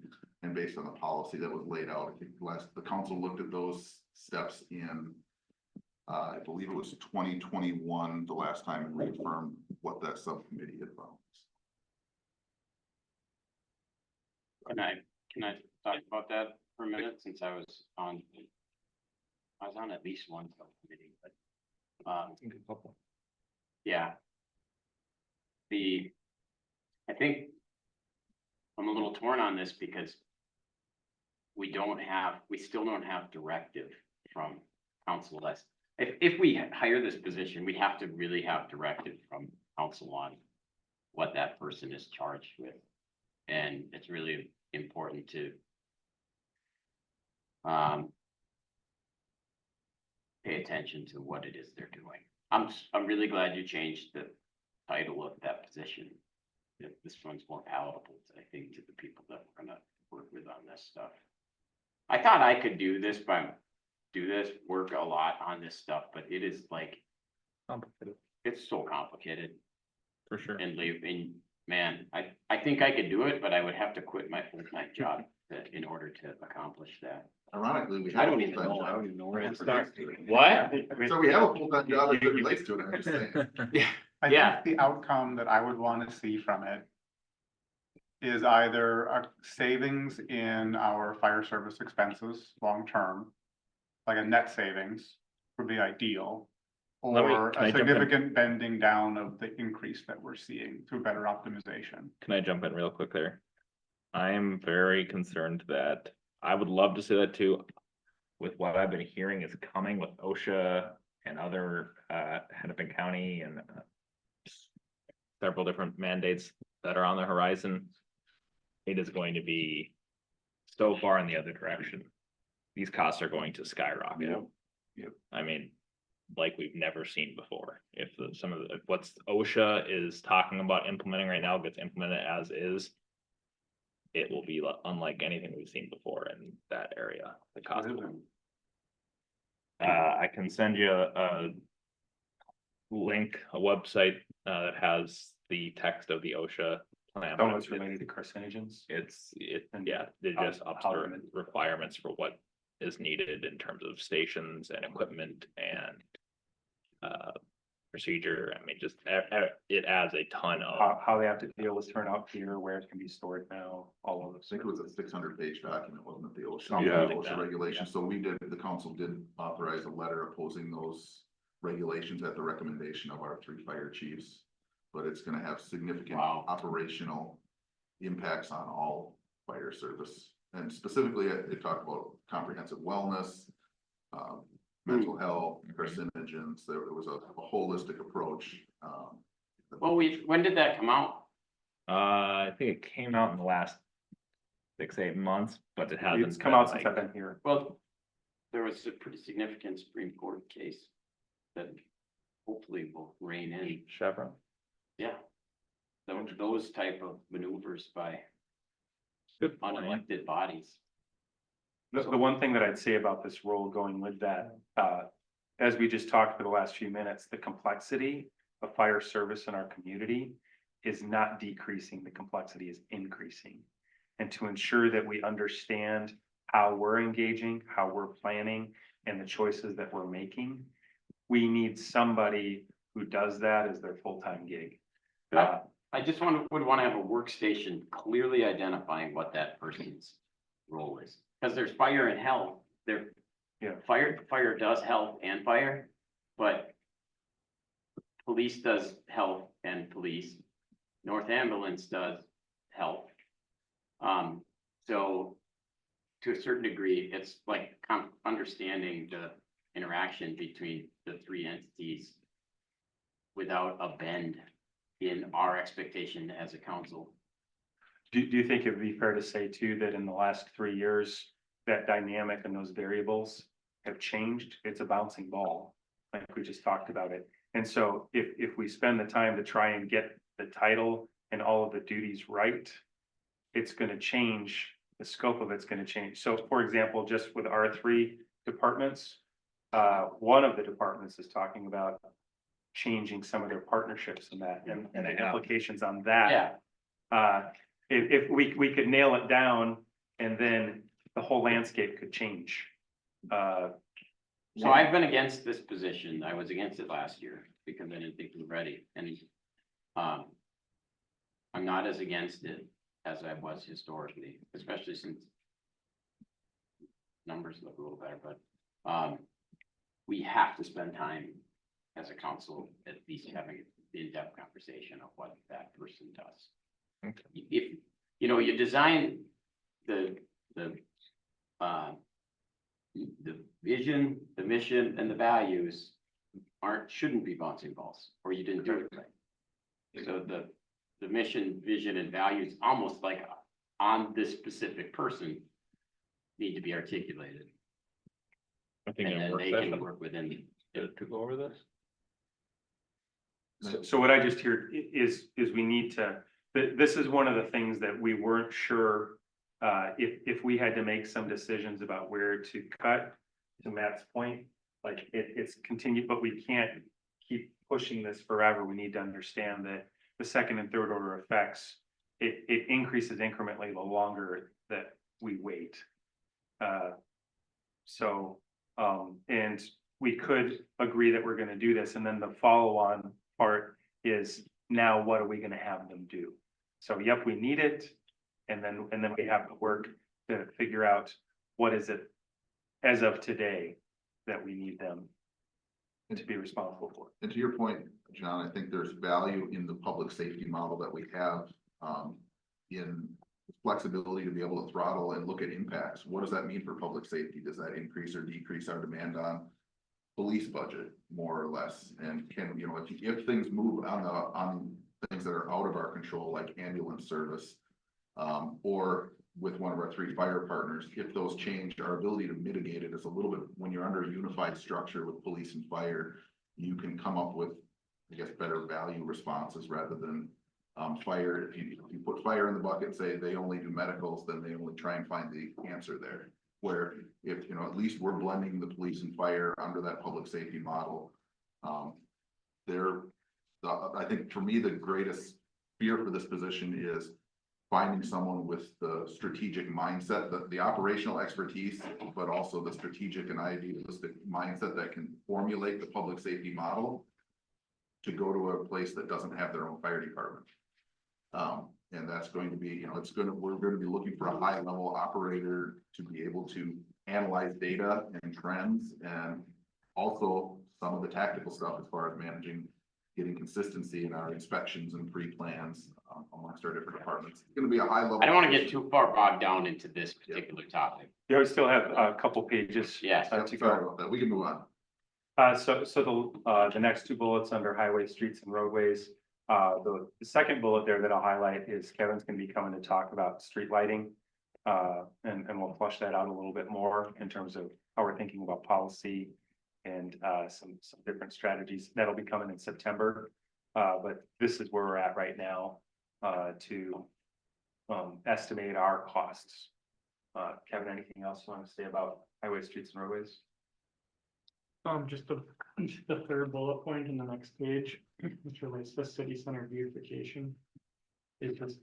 and based on the policy that was laid out. I think the council looked at those steps in, I believe it was 2021, the last time, and reaffirmed what that subcommittee had found. Can I talk about that for a minute, since I was on at least one subcommittee, but yeah. I think I'm a little torn on this because we still don't have directive from council. If we hire this position, we have to really have directive from council on what that person is charged with. And it's really important to pay attention to what it is they're doing. I'm really glad you changed the title of that position. This one's more palatable, I think, to the people that we're gonna work with on this stuff. I thought I could do this, work a lot on this stuff, but it is like, Complicated. it's so complicated. For sure. and leave, and man, I think I could do it, but I would have to quit my full-time job in order to accomplish that. Ironically, we I have a don't even full-time know, I job. don't even know where to as it start. relates to it. What? So we have a full-time job as it relates to it, I'm just saying. Yeah, I Yeah. think the outcome that I would want to see from it is either a savings in our fire service expenses long-term, like a net savings would be ideal, Let me- or can I a jump in? significant bending down of the increase that we're seeing through better optimization. Can I jump in real quick there? I am very concerned that, I would love to say that too. With what I've been hearing is coming with OSHA and other, Hennepin County and several different mandates that are on the horizon. It is going to be so far in the other direction. These costs are going to skyrocket. Yep. I mean, like we've never seen before. If some of the, what's OSHA is talking about implementing right now gets implemented as is, it will be unlike anything we've seen before in that area, the cost. I can send you a link, a website, that has the text of the OSHA plan. Oh, it's related to carcinogens. Yeah, it How- just ups how the to- requirements for what is needed in terms of stations and equipment and procedure. I mean, just it adds a ton of, How they have to deal with turnout gear, where it can be stored now, all of I those. think it was a 600-page document, wasn't it, the Something OSHA, like OSHA that, regulations, so the council did authorize a letter opposing those regulations at the recommendation of our 3 fire chiefs. But it's gonna have significant Wow. operational impacts on all fire service. And specifically, it talked about comprehensive wellness, mental health, carcinogens, there was a holistic approach. well, when did that come out? I think it came out in the last 6-8 months, but it hasn't. It's come been out since like- I've been here. Well, there was a pretty significant Supreme Court case that hopefully will rein in, Chevron. yeah. Those type of maneuvers by Good point. unelected bodies. The one thing that I'd say about this role going with that, as we just talked for the last few minutes, the complexity of fire service in our community is not decreasing, the complexity is increasing. And to ensure that we understand how we're engaging, how we're planning, and the choices that we're making, we need somebody who does that as their full-time gig. I just would want to have a workstation clearly identifying what that person's role is. Because there's fire and health, Yeah. Fire does health and fire, but police does health and police. North Ambulance does health. So to a certain degree, it's like understanding the interaction between the 3 entities without a bend in our expectation as a council. Do you think it would be fair to say too, that in the last 3 years, that dynamic and those variables have changed? It's a bouncing ball, like we just talked about it. And so if we spend the time to try and get the title and all of the duties right, it's gonna change, the scope of it's gonna change. So for example, just with our 3 departments, one of the departments is talking about changing some of their partnerships and that, and the implications on that. Yeah, If we could nail it down, and then the whole landscape could change. so I've been against this position. I was against it last year because I didn't think we were ready, and I'm not as against it as I was historically, especially since numbers look a little better, but we have to spend time as a council at least having an in-depth conversation of what that person does. Okay. If, you design the vision, the mission, and the values shouldn't be bouncing balls, or you didn't do it right. So the mission, vision, and values, almost like on this specific person, need to be articulated. I think And in a then work they can session, work within. to go over this. So what I just hear is we need to, this is one of the things that we weren't sure. If we had to make some decisions about where to cut, to Matt's point, like it's continued, but we can't keep pushing this forever. We need to understand that the second and third order effects, it increases incrementally the longer that we wait. So, and we could agree that we're gonna do this, and then the follow-on part is now what are we gonna have them do? So, yep, we need it, and then we have to work to figure out what is it as of today that we need them to be responsible for. And to your point, John, I think there's value in the public safety model that we have, in flexibility to be able to throttle and look at impacts. What does that mean for public safety? Does that increase or decrease our demand on police budget more or less? And can, you know, if things move on things that are out of our control, like ambulance service, or with one of our 3 fire partners, if those change, our ability to mitigate it is a little bit, when you're under a unified structure with police and fire, you can come up with, I guess, better value responses rather than fire. If you put fire in the bucket and say they only do medicals, then they only try and find the answer there. Where if, you know, at least we're blending the police and fire under that public safety model. I think for me, the greatest fear for this position is finding someone with the strategic mindset, the operational expertise, but also the strategic and idealistic mindset that can formulate the public safety model to go to a place that doesn't have their own fire department. And that's going to be, you know, we're going to be looking for a high level operator to be able to analyze data and trends, and also some of the tactical stuff as far as managing, getting consistency in our inspections and pre-plans amongst our different departments. It's going to be a high level. I don't want to get too far bogged down into this particular topic. Yeah, we still have a couple pages. Yes. To Sorry go. about that. We can move on. So the next 2 bullets under highway, streets and roadways. The second bullet there that I'll highlight is Kevin's gonna be coming to talk about street lighting. And we'll flush that out a little bit more in terms of how we're thinking about policy and some different strategies. That'll be coming in September. But this is where we're at right now to estimate our costs. Kevin, anything else you want to say about highway, streets and roadways? Just the third bullet point in the next page, which relates to city center beautification. Is just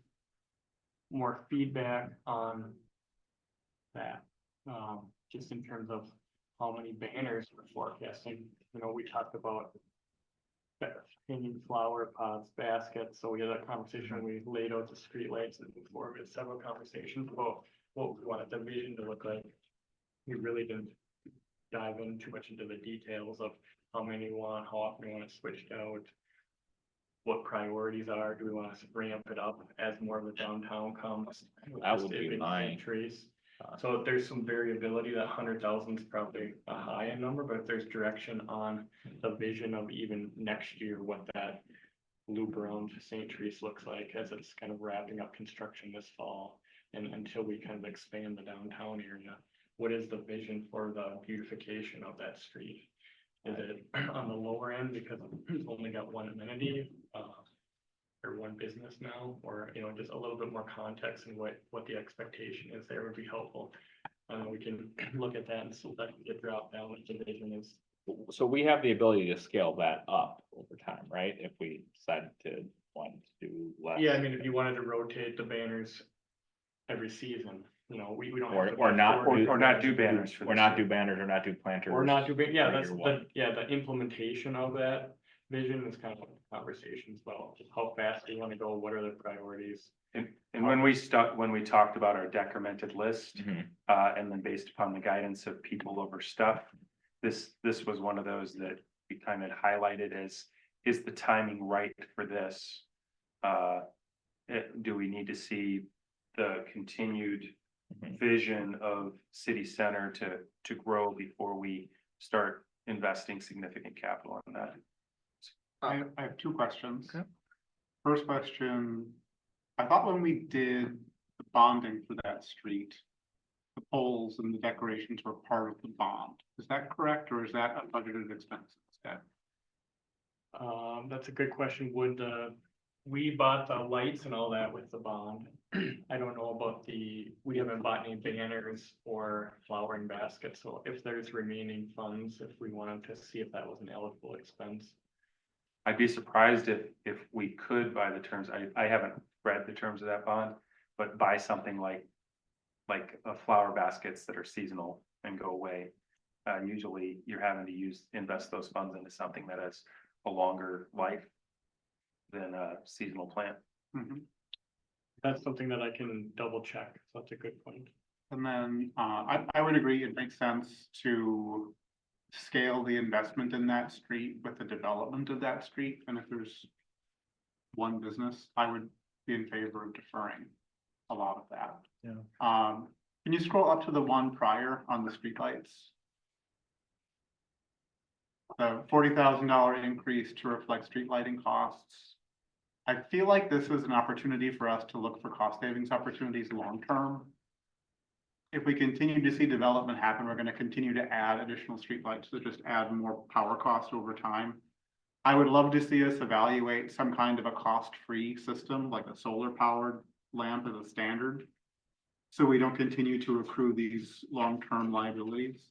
more feedback on that, just in terms of how many banners we're forecasting. You know, we talked about hanging flower pots, baskets, so we had a conversation, we laid out the streetlights and before we had several conversations about what we wanted the vision to look like. We really didn't dive in too much into the details of how many we want, how often we want it switched out, what priorities are, do we want to ramp it up as more of the downtown comes? That would be my- Trees. So there's some variability. That 100,000 is probably a high end number, but if there's direction on the vision of even next year, what that loop around St. Terese looks like as it's kind of wrapping up construction this fall, and until we kind of expand the downtown area, what is the vision for the beautification of that street? Is it on the lower end because we've only got one amenity, or one business now, or, you know, just a little bit more context and what the expectation is there would be helpful. We can look at that and see if that can get dropped down, what the vision is. So we have the ability to scale that up over time, right? If we decide to want to do less. Yeah, I mean, if you wanted to rotate the banners every season, you know, we don't. Or have to not afford- Or not do banners for Or this not year. do banners, or not do planters. Or not do, yeah, for that's year the, one. the implementation of that vision is kind of what the conversations about, just how fast do you want to go, what are the priorities? And when we talked about our decremented list, Mhm. and then based upon the guidance of people over stuff, this was one of those that we kind of highlighted as, is the timing right for this? Do we need to see the continued Mhm. vision of city center to grow before we start investing significant capital in that? I have 2 questions. Okay. First question, I thought when we did the bonding for that street, the poles and the decorations were part of the bond. Is that correct, or is that a budgeted expense instead? That's a good question. We bought the lights and all that with the bond. I don't know about we haven't bought any banners or flowering baskets, so if there's remaining funds, if we wanted to see if that was an eligible expense. I'd be surprised if we could buy the terms, I haven't read the terms of that bond, but buy something like flower baskets that are seasonal and go away. Usually you're having to invest those funds into something that has a longer life than a seasonal plant. Mhm. That's something that I can double check, so that's a good point. And then, I would agree, it makes sense to scale the investment in that street with the development of that street, and if there's one business, I would be in favor of deferring a lot of that. Yeah. Can you scroll up to the one prior on the streetlights? The $40,000 increase to reflect street lighting costs. I feel like this is an opportunity for us to look for cost savings opportunities long term. If we continue to see development happen, we're gonna continue to add additional streetlights that just add more power cost over time. I would love to see us evaluate some kind of a cost-free system, like a solar powered lamp as a standard. So we don't continue to accrue these long-term liabilities.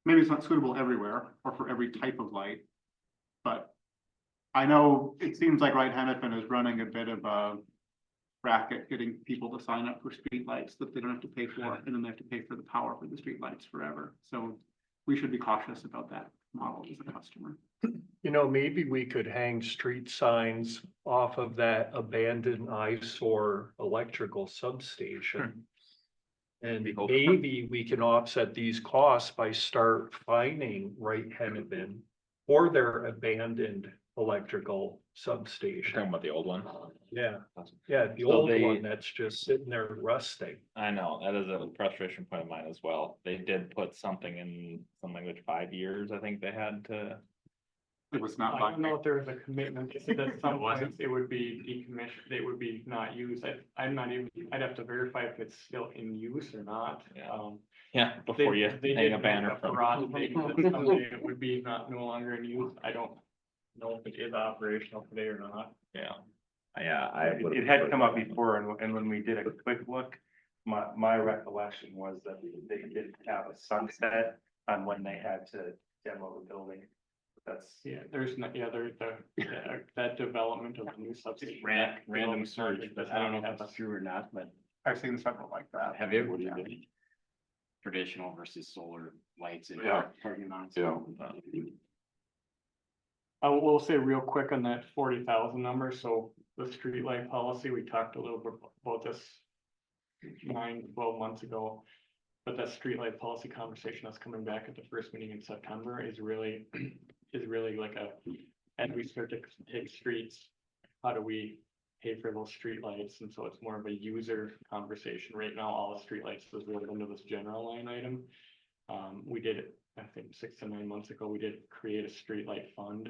Maybe it's not suitable everywhere or for every type of light, but I know it seems like Wright Hennepin is running a bit of a racket getting people to sign up for streetlights that they don't have to pay for, and then they have to pay for the power for the streetlights forever. So we should be cautious about that model as a customer. You know, maybe we could hang street signs off of that abandoned eyesore electrical substation. And maybe we can offset these costs by start fining Wright Hennepin for their abandoned electrical substation. Talking about the old one. Yeah, yeah, the So old they- one that's just sitting there rusting. I know, that is a frustration point of mine as well. They did put something in, something like 5 years, I think they had to. It was not I don't know like, if there was a commitment, they said that some points it would be decommissioned, they would be not used, I'm not even, I'd have to verify if it's still in use or not. Yeah. Yeah, before They- you they hang did a make banner a from. broad statement that someday it would be no longer in use, I don't know if it is operational today or not. Yeah. Yeah, I. It had come up before, and when we did a quick look, my recollection was that they did have a sunset on when they had to demo the building. That's, Yeah, there's not, yeah, there's that development of the new substation. Random search, but I don't know if that's true or not, but I've seen several like that. have you ever traditional versus solar lights in Yeah. parking lots? Yeah. I will say real quick on that 40,000 number, so the streetlight policy, we talked a little bit about this 9-12 months ago. But that streetlight policy conversation that's coming back at the first meeting in September is really like as we start to take streets, how do we pay for those streetlights? And so it's more of a user conversation. Right now, all the streetlights is rolled into this general line item. We did it, I think 6 to 9 months ago, we did create a streetlight fund.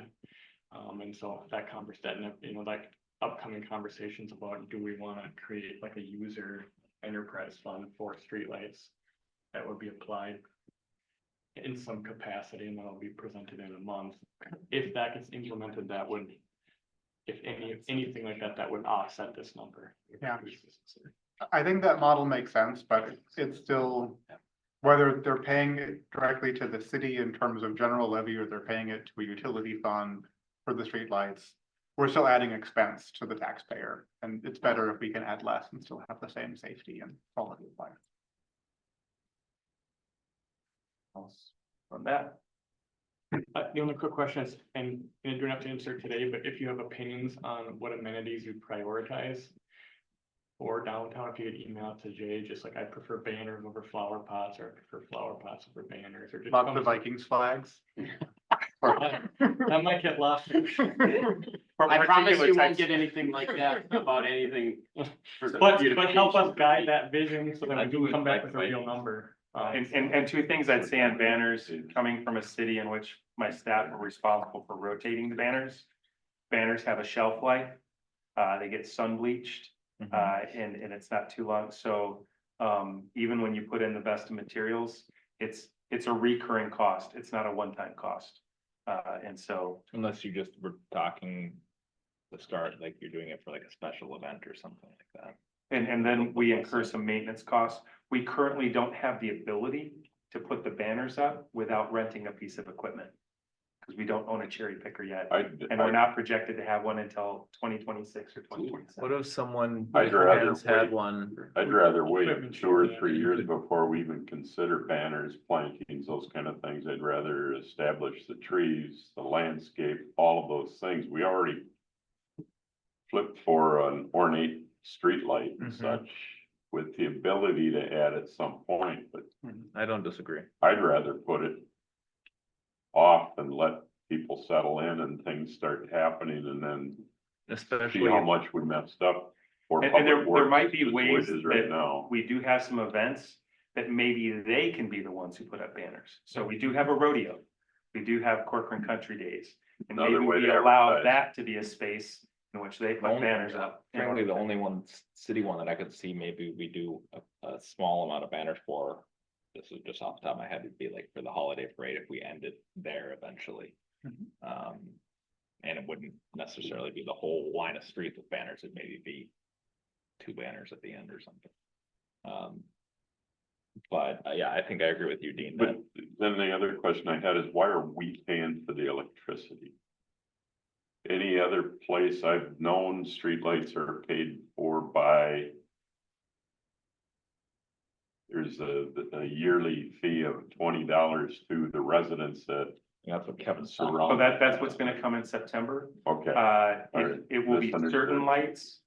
And so that that upcoming conversations about, do we want to create like a user enterprise fund for streetlights that would be applied in some capacity, and that'll be presented in a month. If that gets implemented, that would, if anything like that, that would offset this number. Yeah. I think that model makes sense, but it's still, whether they're paying it directly to the city in terms of general levy, or they're paying it to a utility fund for the streetlights, we're still adding expense to the taxpayer, and it's better if we can add less and still have the same safety and quality of life. on that. The only quick question is, and you don't have to answer today, but if you have opinions on what amenities you prioritize for downtown, if you could email it to Jay, just like I prefer banners over flower pots, or I prefer flower pots over banners, or just. Lots of Vikings flags. That might get lost. I promise you won't get anything like that about anything. But help us guide that vision so that I we do can come back like with a real number. And two things I'd say on banners, coming from a city in which my staff are responsible for rotating the banners. Banners have a shelf life, they get sun bleached, and it's not too long, so, even when you put in the best of materials, it's a recurring cost, it's not a one-time cost. And so, Unless you just were talking the start, like you're doing it for like a special event or something like that. and then we incur some maintenance costs. We currently don't have the ability to put the banners up without renting a piece of equipment. because we don't own a cherry picker yet. And I, we're not projected to have one until 2026 or twenty What twenty-seven. if someone I'd rather has had wait. one? I'd rather wait Equipment 2 or share 3 years before we even consider banners, plantings, those kind of things. I'd rather establish the trees, the landscape, all of those things. We already flipped for an ornate streetlight and Mhm. such with the ability to add at some point, but I don't disagree. I'd rather put it off and let people settle in and things start happening and then see Especially, how much we messed up. for And there public works might be is the way ways it is right that now. we do have some events that maybe they can be the ones who put up banners. So we do have a rodeo. We do have Corcoran Country Days. And Another maybe way we to allow advertise. that to be a space in which they put Only- banners up. in frankly, order the to- only one, city one that I could see, maybe we do a small amount of banners for. This is just off the top of my head, would be like for the holiday parade if we ended there eventually. And it wouldn't necessarily be the whole line of streets with banners, it'd maybe be 2 banners at the end or something. But yeah, I think I agree with you, Dean, that But then the other question I had is why are we paying for the electricity? Any other place I've known, streetlights are paid for by. There's a yearly fee of $20 to the residents that that's what Kevin's. surround. So that's what's gonna come in September. Okay, It, it will be Misunderstood. certain lights.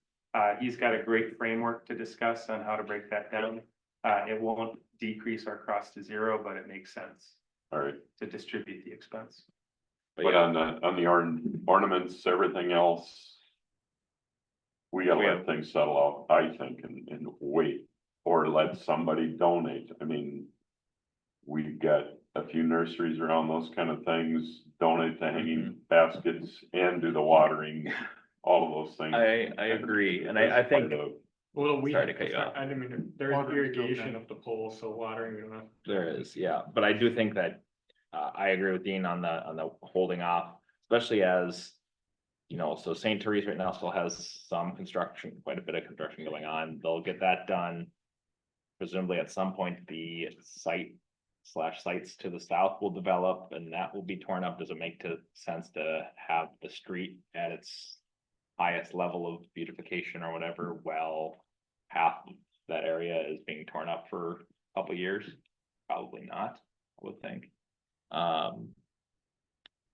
He's got a great framework to discuss on how to break that down. It won't decrease our cost to 0, but it makes sense all right. to distribute the expense. But on the ornaments, everything else. We gotta let things settle out, I think, and wait, or let somebody donate. I mean. We've got a few nurseries around those kind of things, donate the hanging baskets and do the watering, all of those things. I agree, and I That's think part of- Well, we, Sorry to cut you off. I didn't mean, there's Watering's irrigation okay. up the pole, so watering, we don't have. there is, yeah, but I do think that, I agree with Dean on the holding off, especially as. You know, so St. Therese right now still has some construction, quite a bit of construction going on, they'll get that done. Presumably at some point, the sites to the south will develop and that will be torn up, does it make sense to have the street at its highest level of beautification or whatever, well, half of that area is being torn up for a couple of years? Probably not, I would think.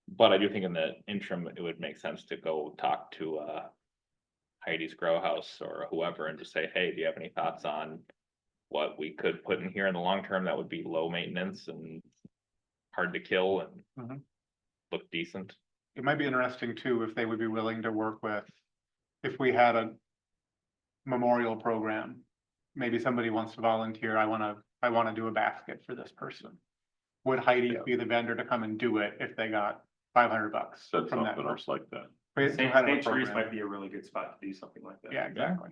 But I do think in the interim, it would make sense to go talk to Heidi's Grow House or whoever and just say, hey, do you have any thoughts on what we could put in here in the long term that would be low maintenance and hard to kill and Mhm. look decent? It might be interesting too, if they would be willing to work with, if we had a memorial program. Maybe somebody wants to volunteer, I wanna do a basket for this person. Would Heidi be the vendor to come and do it if they got $500 Said from that something else person? like that. Create some St. kind of a Therese program. might be a really good spot to do something like that. Yeah, exactly.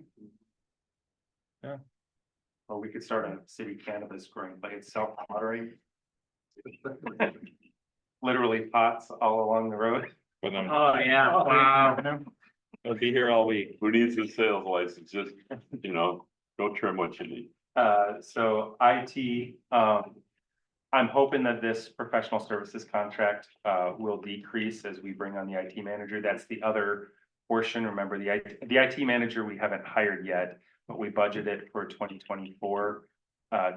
Or we could start a city cannabis growing, like it's self-watering. Literally pots all along the road. But I'm, Oh, yeah, wow. I'll be here all week. Who needs a sales license? Just, go trim what you need. So IT, I'm hoping that this professional services contract, will decrease as we bring on the IT manager. That's the other portion. Remember, the IT manager, we haven't hired yet, but we budgeted for 2024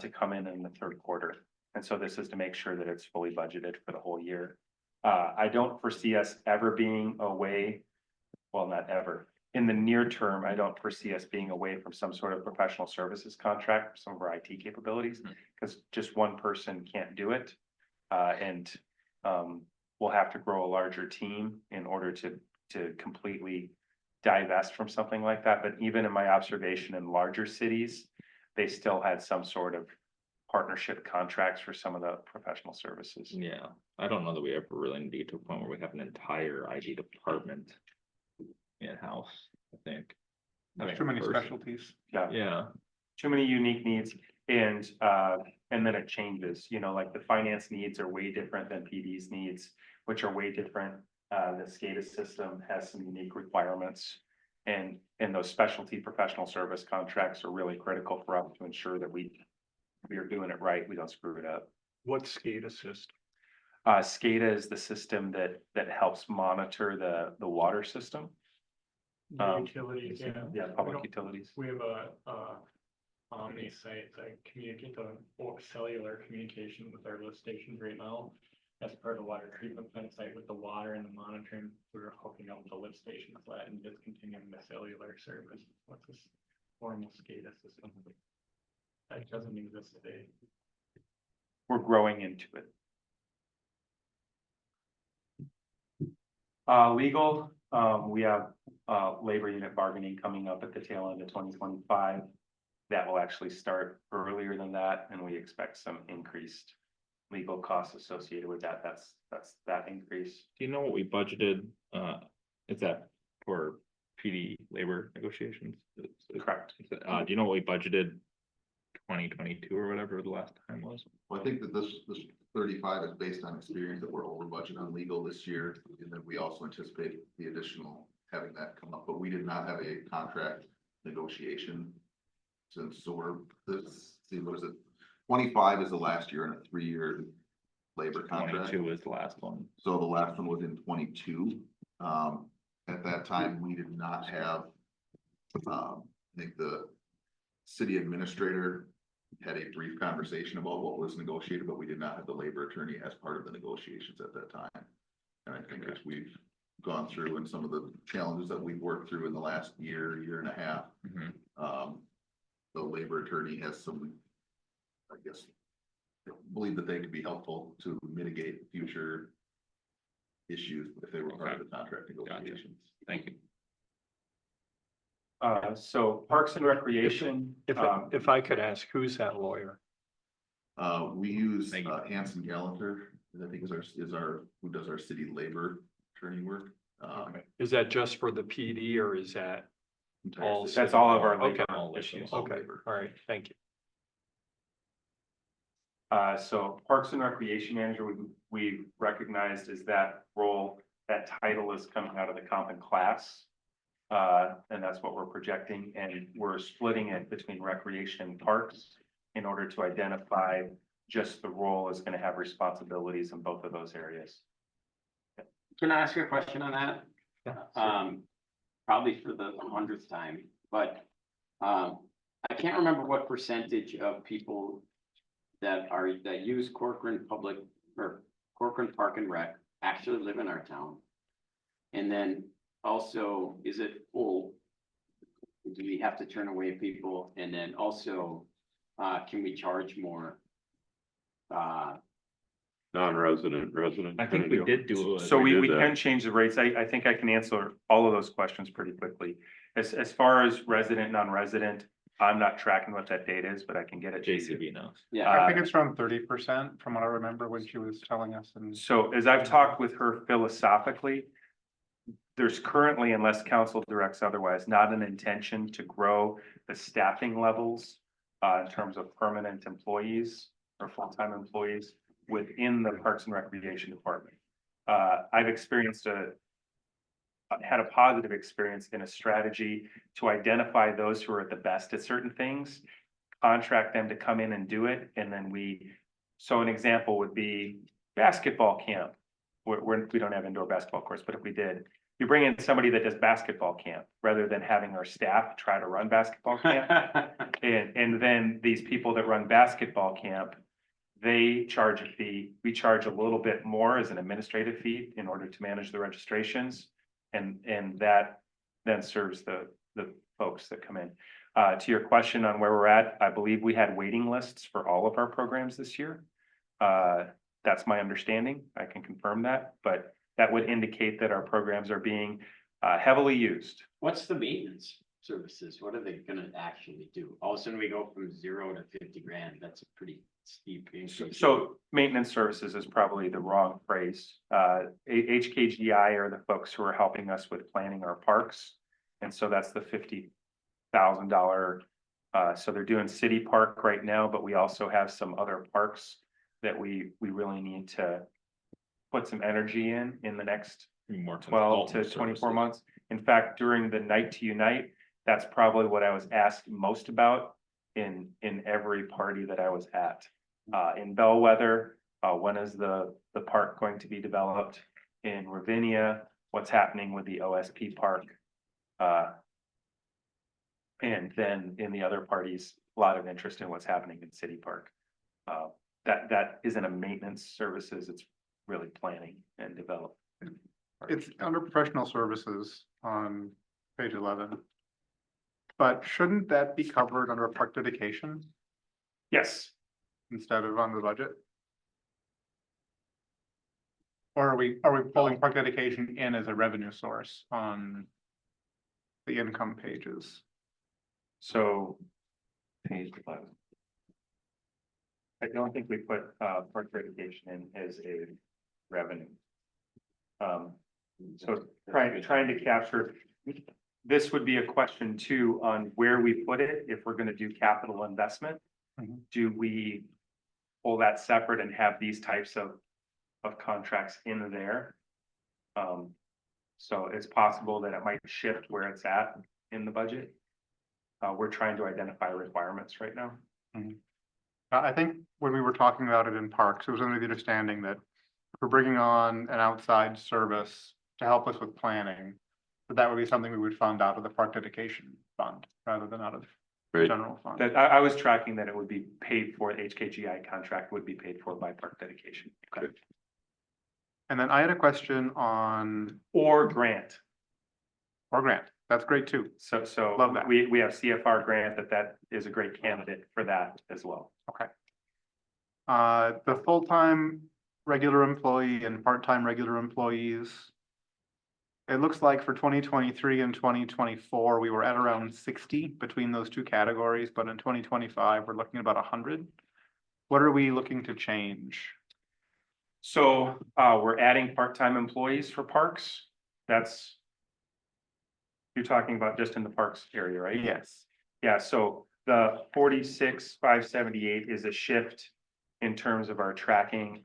to come in the 3rd quarter. And so this is to make sure that it's fully budgeted for the whole year. I don't foresee us ever being away. Well, not ever. In the near term, I don't foresee us being away from some sort of professional services contract for some of our IT capabilities, because just one person can't do it. And we'll have to grow a larger team in order to completely divest from something like that. But even in my observation in larger cities, they still had some sort of partnership contracts for some of the professional services. Yeah, I don't know that we ever really need to get to a point where we have an entire IT department in-house, I think. There's too many specialties. Yeah, Too many unique needs and then it changes, like the finance needs are way different than PD's needs, which are way different. The SCADA system has some unique requirements. And those specialty professional service contracts are really critical for us to ensure that we are doing it right, we don't screw it up. What SCADA system? SCADA is the system that helps monitor the water system. The utilities, yeah. Yeah, We public don't- utilities. We have a Omni site that communicate the cellular communication with our lift stations right now. As part of the water treatment plant site with the water and the monitoring, we're hooking up the lift station with that and discontinuing the cellular service. What's this formal SCADA system? That doesn't exist today. We're growing into it. Legal, we have, labor unit bargaining coming up at the tail end of 2025. That will actually start earlier than that, and we expect some increased legal costs associated with that. That's that increase. Do you know what we budgeted, is that for PD labor negotiations? Correct. Do you know what we budgeted 2022 or whatever the last time was? Well, I think that this 35 is based on experience that we're over budget on legal this year, and then we also anticipate the additional having that come up, but we did not have a contract negotiation. So what is it? 25 is the last year in a 3-year labor contract. 22 was the last one. So the last one was in 22. At that time, we did not have, I think the city administrator had a brief conversation about what was negotiated, but we did not have the labor attorney as part of the negotiations at that time. And I think as we've gone through and some of the challenges that we've worked through in the last year and a half, the labor attorney has some, I guess, believe that they could be helpful to mitigate future issues if they were part of the contract negotiations. Thank you. So Parks and Recreation. If I could ask, who's that lawyer? We use Thank you. Hanson Gallagher, I think is our, who does our city labor attorney work. Is that just for the PD or is that entire all? city. That's all of our Okay. labor issues. Okay, all right, thank you. So Parks and Recreation Manager, we recognized as that role, that title is coming out of the comp and class. And that's what we're projecting, and we're splitting it between recreation and parks in order to identify just the role is gonna have responsibilities in both of those areas. Can I ask you a question on that? Probably for the 100th time, but I can't remember what percentage of people that use Corcoran Public or Corcoran Park and Rec actually live in our town. And then also, is it full? Do we have to turn away people? And then also, can we charge more? Non-resident, resident. I think we did do. So we did that. can change the rates. I think I can answer all of those questions pretty quickly. As far as resident, non-resident, I'm not tracking what that data is, but I can get it to you. JCB knows. Yeah. I think it's around 30% from what I remember when she was telling us, and So as I've talked with her philosophically, there's currently, unless council directs otherwise, not an intention to grow the staffing levels in terms of permanent employees or full-time employees within the Parks and Recreation Department. I've had a positive experience in a strategy to identify those who are the best at certain things, contract them to come in and do it, and then so an example would be basketball camp. We don't have indoor basketball courts, but if we did, you bring in somebody that does basketball camp rather than having our staff try to run basketball camp. And then these people that run basketball camp, they charge a fee. We charge a little bit more as an administrative fee in order to manage the registrations. And that then serves the folks that come in. To your question on where we're at, I believe we had waiting lists for all of our programs this year. That's my understanding. I can confirm that, but that would indicate that our programs are being heavily used. What's the maintenance services? What are they gonna actually do? All of a sudden we go from 0 to 50 grand. That's a pretty steep increase. So maintenance services is probably the wrong phrase. HKGI are the folks who are helping us with planning our parks. And so that's the $50,000. So they're doing City Park right now, but we also have some other parks that we really need to put some energy in the next More 12 to consultant 24 services. months. In fact, during the Night to Unite, that's probably what I was asked most about in every party that I was at. In Bellwether, When is the park going to be developed in Ravinia? What's happening with the OSP park? And then in the other parties, a lot of interest in what's happening in City Park. That isn't a maintenance services, it's really planning and develop. It's under professional services on page 11. But shouldn't that be covered under park dedication Yes, instead of on the budget? Or are we pulling park dedication in as a revenue source on the income pages? so. Page 11. I don't think we put park dedication in as a revenue. So trying to capture, this would be a question too on where we put it, if we're gonna do capital investment. Mhm. Do we pull that separate and have these types of contracts in there? So it's possible that it might shift where it's at in the budget. We're trying to identify requirements right now. I think when we were talking about it in parks, it was under the understanding that if we're bringing on an outside service to help us with planning, that would be something we would fund out of the park dedication fund rather than out of the Right. general fund. That I was tracking that it would be paid for, the HKGI contract would be paid for by park dedication. Okay. And then I had a question on, Or grant. or grant, that's great too. So Love that. we have CFR grant that is a great candidate for that as well. Okay. The full-time regular employee and part-time regular employees. It looks like for 2023 and 2024, we were at around 60 between those two categories, but in 2025, we're looking at about 100. What are we looking to change? So we're adding part-time employees for parks. That's. You're talking about just in the parks area, right? Yes. Yeah, so the 46,578 is a shift in terms of our tracking,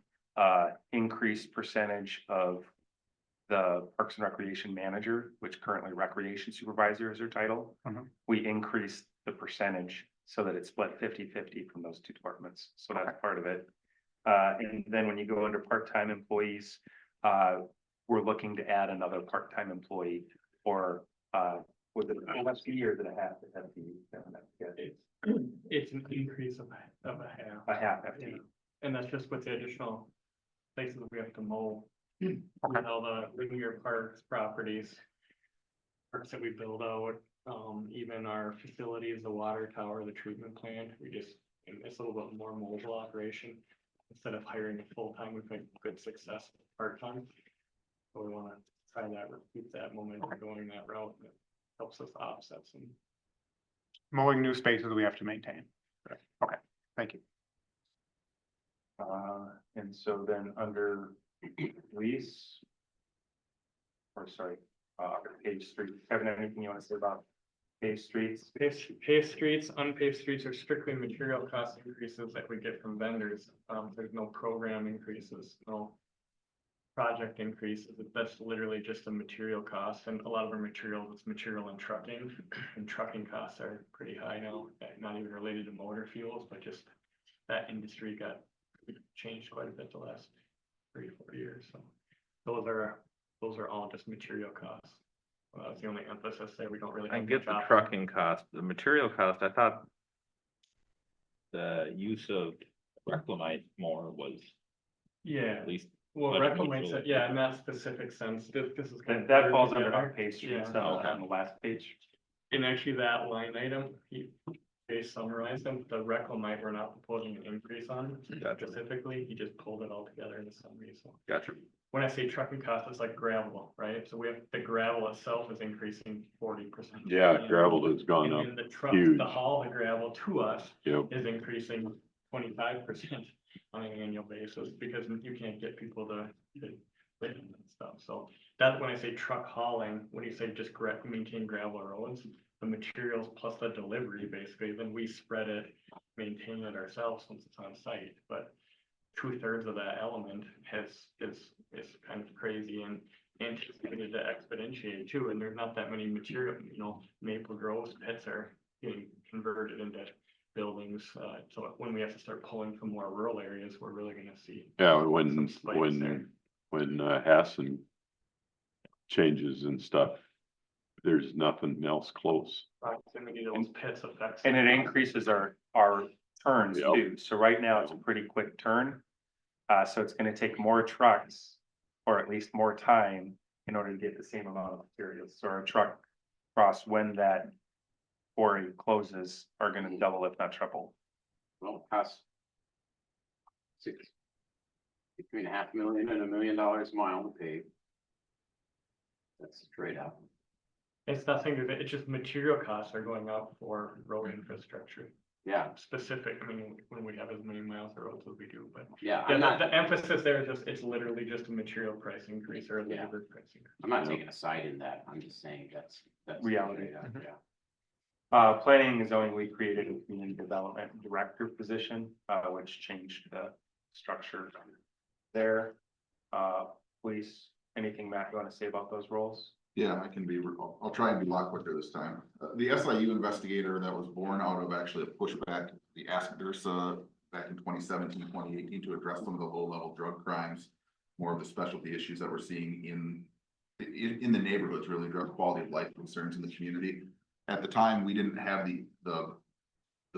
increased percentage of the Parks and Recreation Manager, which currently Recreation Supervisor is their title. Mhm. We increased the percentage so that it's split 50-50 from those two departments. So that's part of it. And then when you go under part-time employees, we're looking to add another part-time employee or was it a FTE or is it a half FTE? It's an increase of a half. A half FTE. Yeah. And that's just with the additional places that we have to mow. Okay. With all the linear parks properties. Parks that we build out, even our facilities, the water tower, the treatment plant, and it's a little bit more mobile operation. Instead of hiring a full-time, we've had good success with part-time. So we wanna try that, keep that momentum going that route, and it helps us offset some. Mowing new spaces we have to maintain. Okay, thank you. And so then under lease. Or sorry, page street, Kevin, anything you want to say about paved streets? Paved streets, unpaved streets are strictly material cost increases that we get from vendors. There's no program increases, no project increases. That's literally just a material cost, and a lot of our materials, it's material and trucking costs are pretty high now, not even related to motor fuels, but just that industry got changed quite a bit the last 3-4 years, so those are all just material costs. That's the only emphasis there. We don't really. I have get much the option. trucking cost, the material cost, I thought. The use of reclamite more was Yeah, at least. well, budget reclamate's, neutral. yeah, in that specific sense, this is. kind of That falls blurred under our together. paved streets, Yeah. on the last page. And actually that line item, they summarized them, the reclamite, we're not proposing an increase on Gotcha. specifically, he just pulled it all together in the summary, so. Gotcha. When I say trucking cost, it's like gravel, right? So we have, the gravel itself is increasing 40%. Yeah, gravel has gone And up. then the truck huge. to haul the gravel to us Yep. is increasing 25% on an annual basis, because you can't get people to live and stuff, so. That's when I say truck hauling, when you say just maintain gravel roads, the materials plus the delivery, basically, then we spread it, maintain it ourselves once it's on site, but 2/3 of that element is kind of crazy and anticipated to exponentiate too, and there's not that many material, Maple Grove's pits are getting converted into buildings, so when we have to start pulling from more rural areas, we're really gonna see. Yeah, some when, spikes there. when Hassan changes and stuff, there's nothing else close. Proximity to those pits affects. And it increases our turns Yep. too. So right now it's a pretty quick turn. So it's gonna take more trucks, or at least more time, in order to get the same amount of materials. So our truck cross when that quarry closes are gonna double if not triple. Well, costs between $500,000 and $1 million a mile to pave. That's the trade-off. It's nothing to, it's just material costs are going up for road infrastructure. Yeah, Specific, I mean, when we have as many miles of roads as we do, but yeah, yeah, I'm not, the emphasis there is just, it's literally just a material price increase or a Yeah. labor price increase. I'm not taking a side in that. I'm just saying that's the Reality. trade-off, Yeah. Planning and zoning, we created a community development director position, which changed the structure there. Police, anything, Matt, you want to say about those roles? Yeah, I can be, I'll try and be a lot quicker this time. The SIU investigator that was born out of actually a pushback, the ASCDRS, back in 2017, 2018, to address some of the low-level drug crimes, more of the specialty issues that we're seeing in the neighborhoods, really drug quality of life concerns in the community. At the time, we didn't have the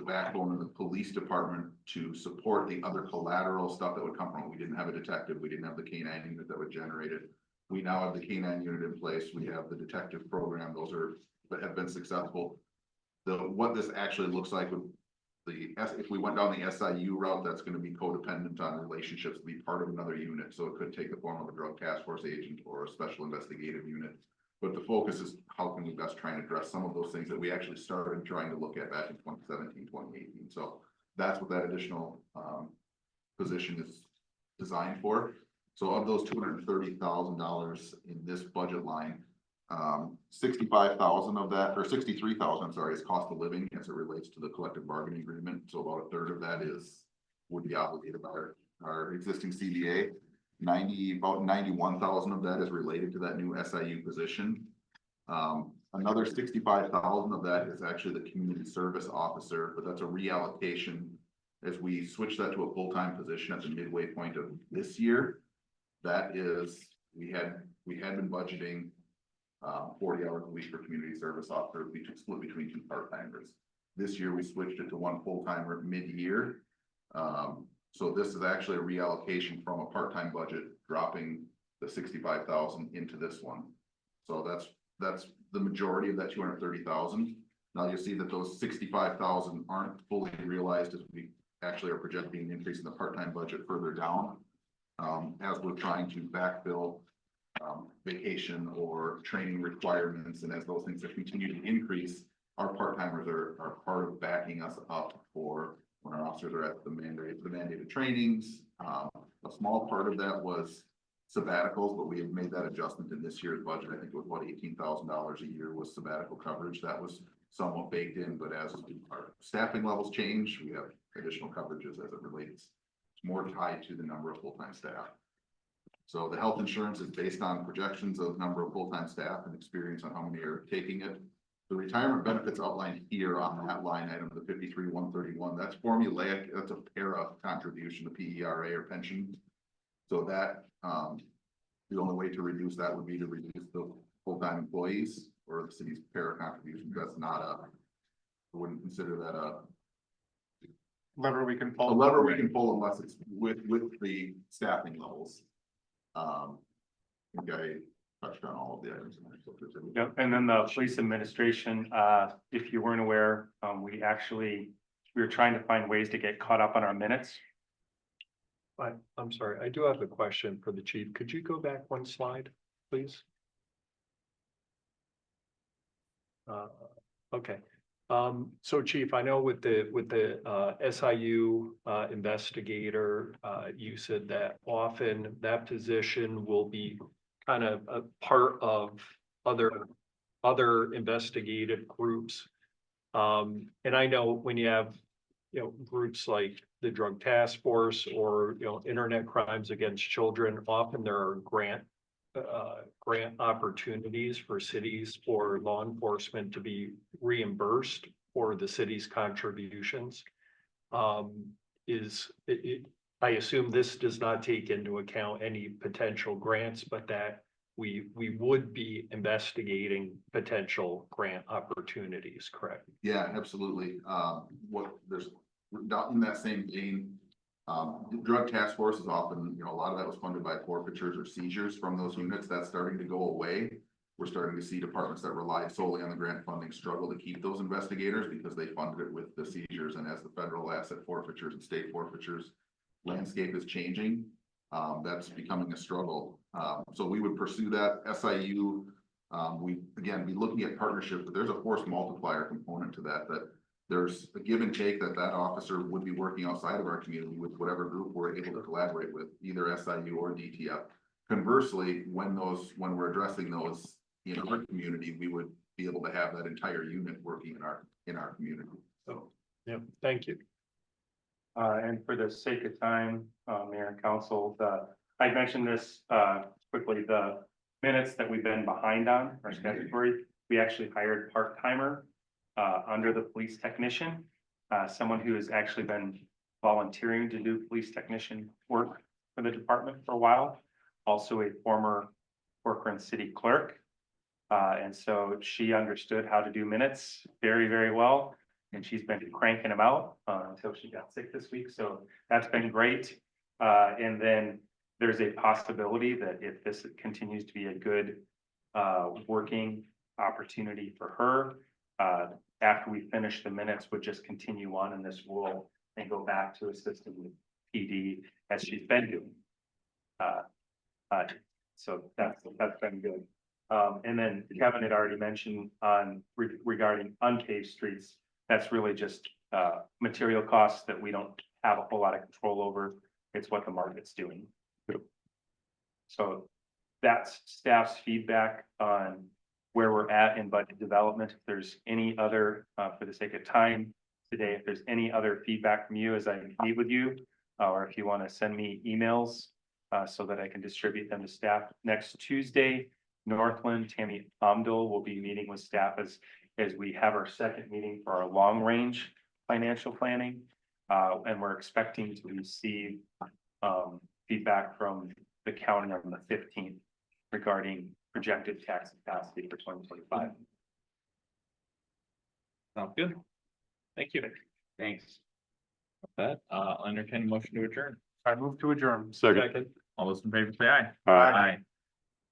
backbone of the police department to support the other collateral stuff that would come from it. We didn't have a detective, we didn't have the K-9 unit that would generate it. We now have the K-9 unit in place, we have the detective program, those have been successful. What this actually looks like with if we went down the SIU route, that's gonna be codependent on relationships to be part of another unit, so it could take the form of a drug task force agent or a special investigative unit. But the focus is how can we best try and address some of those things that we actually started trying to look at back in 2017, 2018. So that's what that additional position is designed for. So of those $230,000 in this budget line, 65,000 of that, or 63,000, I'm sorry, is cost of living as it relates to the collective bargaining agreement. So about a third of that would be obligated by our existing CBA. About 91,000 of that is related to that new SIU position. Another 65,000 of that is actually the community service officer, but that's a reallocation as we switch that to a full-time position at the midway point of this year. That is, we had been budgeting 40 hours a week for community service officer, split between two part-timers. This year, we switched it to one full-timer mid-year. So this is actually a reallocation from a part-time budget, dropping the 65,000 into this one. So that's the majority of that 230,000. Now you'll see that those 65,000 aren't fully realized as we actually are projecting an increase in the part-time budget further down. As we're trying to backfill vacation or training requirements, and as those things are continuing to increase, our part-timers are part of backing us up for when our officers are at the mandated trainings. A small part of that was sabbaticals, but we have made that adjustment in this year's budget. I think it was about $18,000 a year was sabbatical coverage. That was somewhat baked in, but as our staffing levels change, we have additional coverages as it relates. It's more tied to the number of full-time staff. So the health insurance is based on projections of number of full-time staff and experience on how many are taking it. The retirement benefits outlined here on that line item, the 53,131, that's formulaic, that's a para contribution, the PERA or pension. So that, the only way to reduce that would be to reduce the full-time employees or the city's para contribution. That's not I wouldn't consider that a Lever we can pull. lever we can pull unless it's with the staffing levels. I think I touched on all of the items in there. So if there's any- Yep, and then the police administration, if you weren't aware, we were trying to find ways to get caught up on our minutes. I'm sorry, I do have a question for the chief. Could you go back one slide, please? Okay, so chief, I know with the SIU investigator, you said that often that position will be kind of a part of other investigative groups. And I know when you have, groups like the Drug Task Force or, internet crimes against children, often there are grant opportunities for cities for law enforcement to be reimbursed for the city's contributions. I assume this does not take into account any potential grants, but that we would be investigating potential grant opportunities, correct? Yeah, absolutely. There's, in that same vein, the drug task force is often, a lot of that was funded by forfeitures or seizures from those units. That's starting to go away. We're starting to see departments that rely solely on the grant funding struggle to keep those investigators because they funded it with the seizures, and as the federal asset forfeitures and state forfeitures landscape is changing, that's becoming a struggle. So we would pursue that. SIU, we again be looking at partnerships, but there's a force multiplier component to that, that there's a give and take that officer would be working outside of our community with whatever group we're able to collaborate with, either SIU or DTF. Conversely, when we're addressing those in our community, we would be able to have that entire unit working in our community. So, Yeah, thank you. And for the sake of time, Mayor and Council, I mentioned this quickly, the minutes that we've been behind on our statutory, we actually hired part-timer under the police technician, someone who has actually been volunteering to do police technician work for the department for a while, also a former Corcoran city clerk. And so she understood how to do minutes very, very well. And she's been cranking them out until she got sick this week. So that's been great. And then there's a possibility that if this continues to be a good working opportunity for her, after we finish the minutes, would just continue on in this role and go back to assisting with PD as she's been doing. So that's been good. And then Kevin had already mentioned regarding unpaved streets, that's really just material costs that we don't have a whole lot of control over. It's what the market's doing. So that's staff's feedback on where we're at in budget development. If there's any other, for the sake of time today, if there's any other feedback from you as I meet with you, or if you want to send me emails so that I can distribute them to staff. Next Tuesday, Northland, Tammy Omdal will be meeting with staff as we have our second meeting for our long range financial planning. And we're expecting to receive feedback from the county on the 15th regarding projected tax capacity for 2025. Sounds good. Thank you. Thanks. With that, I'll entertain a motion to adjourn. I move to adjourn. Second. All those in favor say aye. Aye.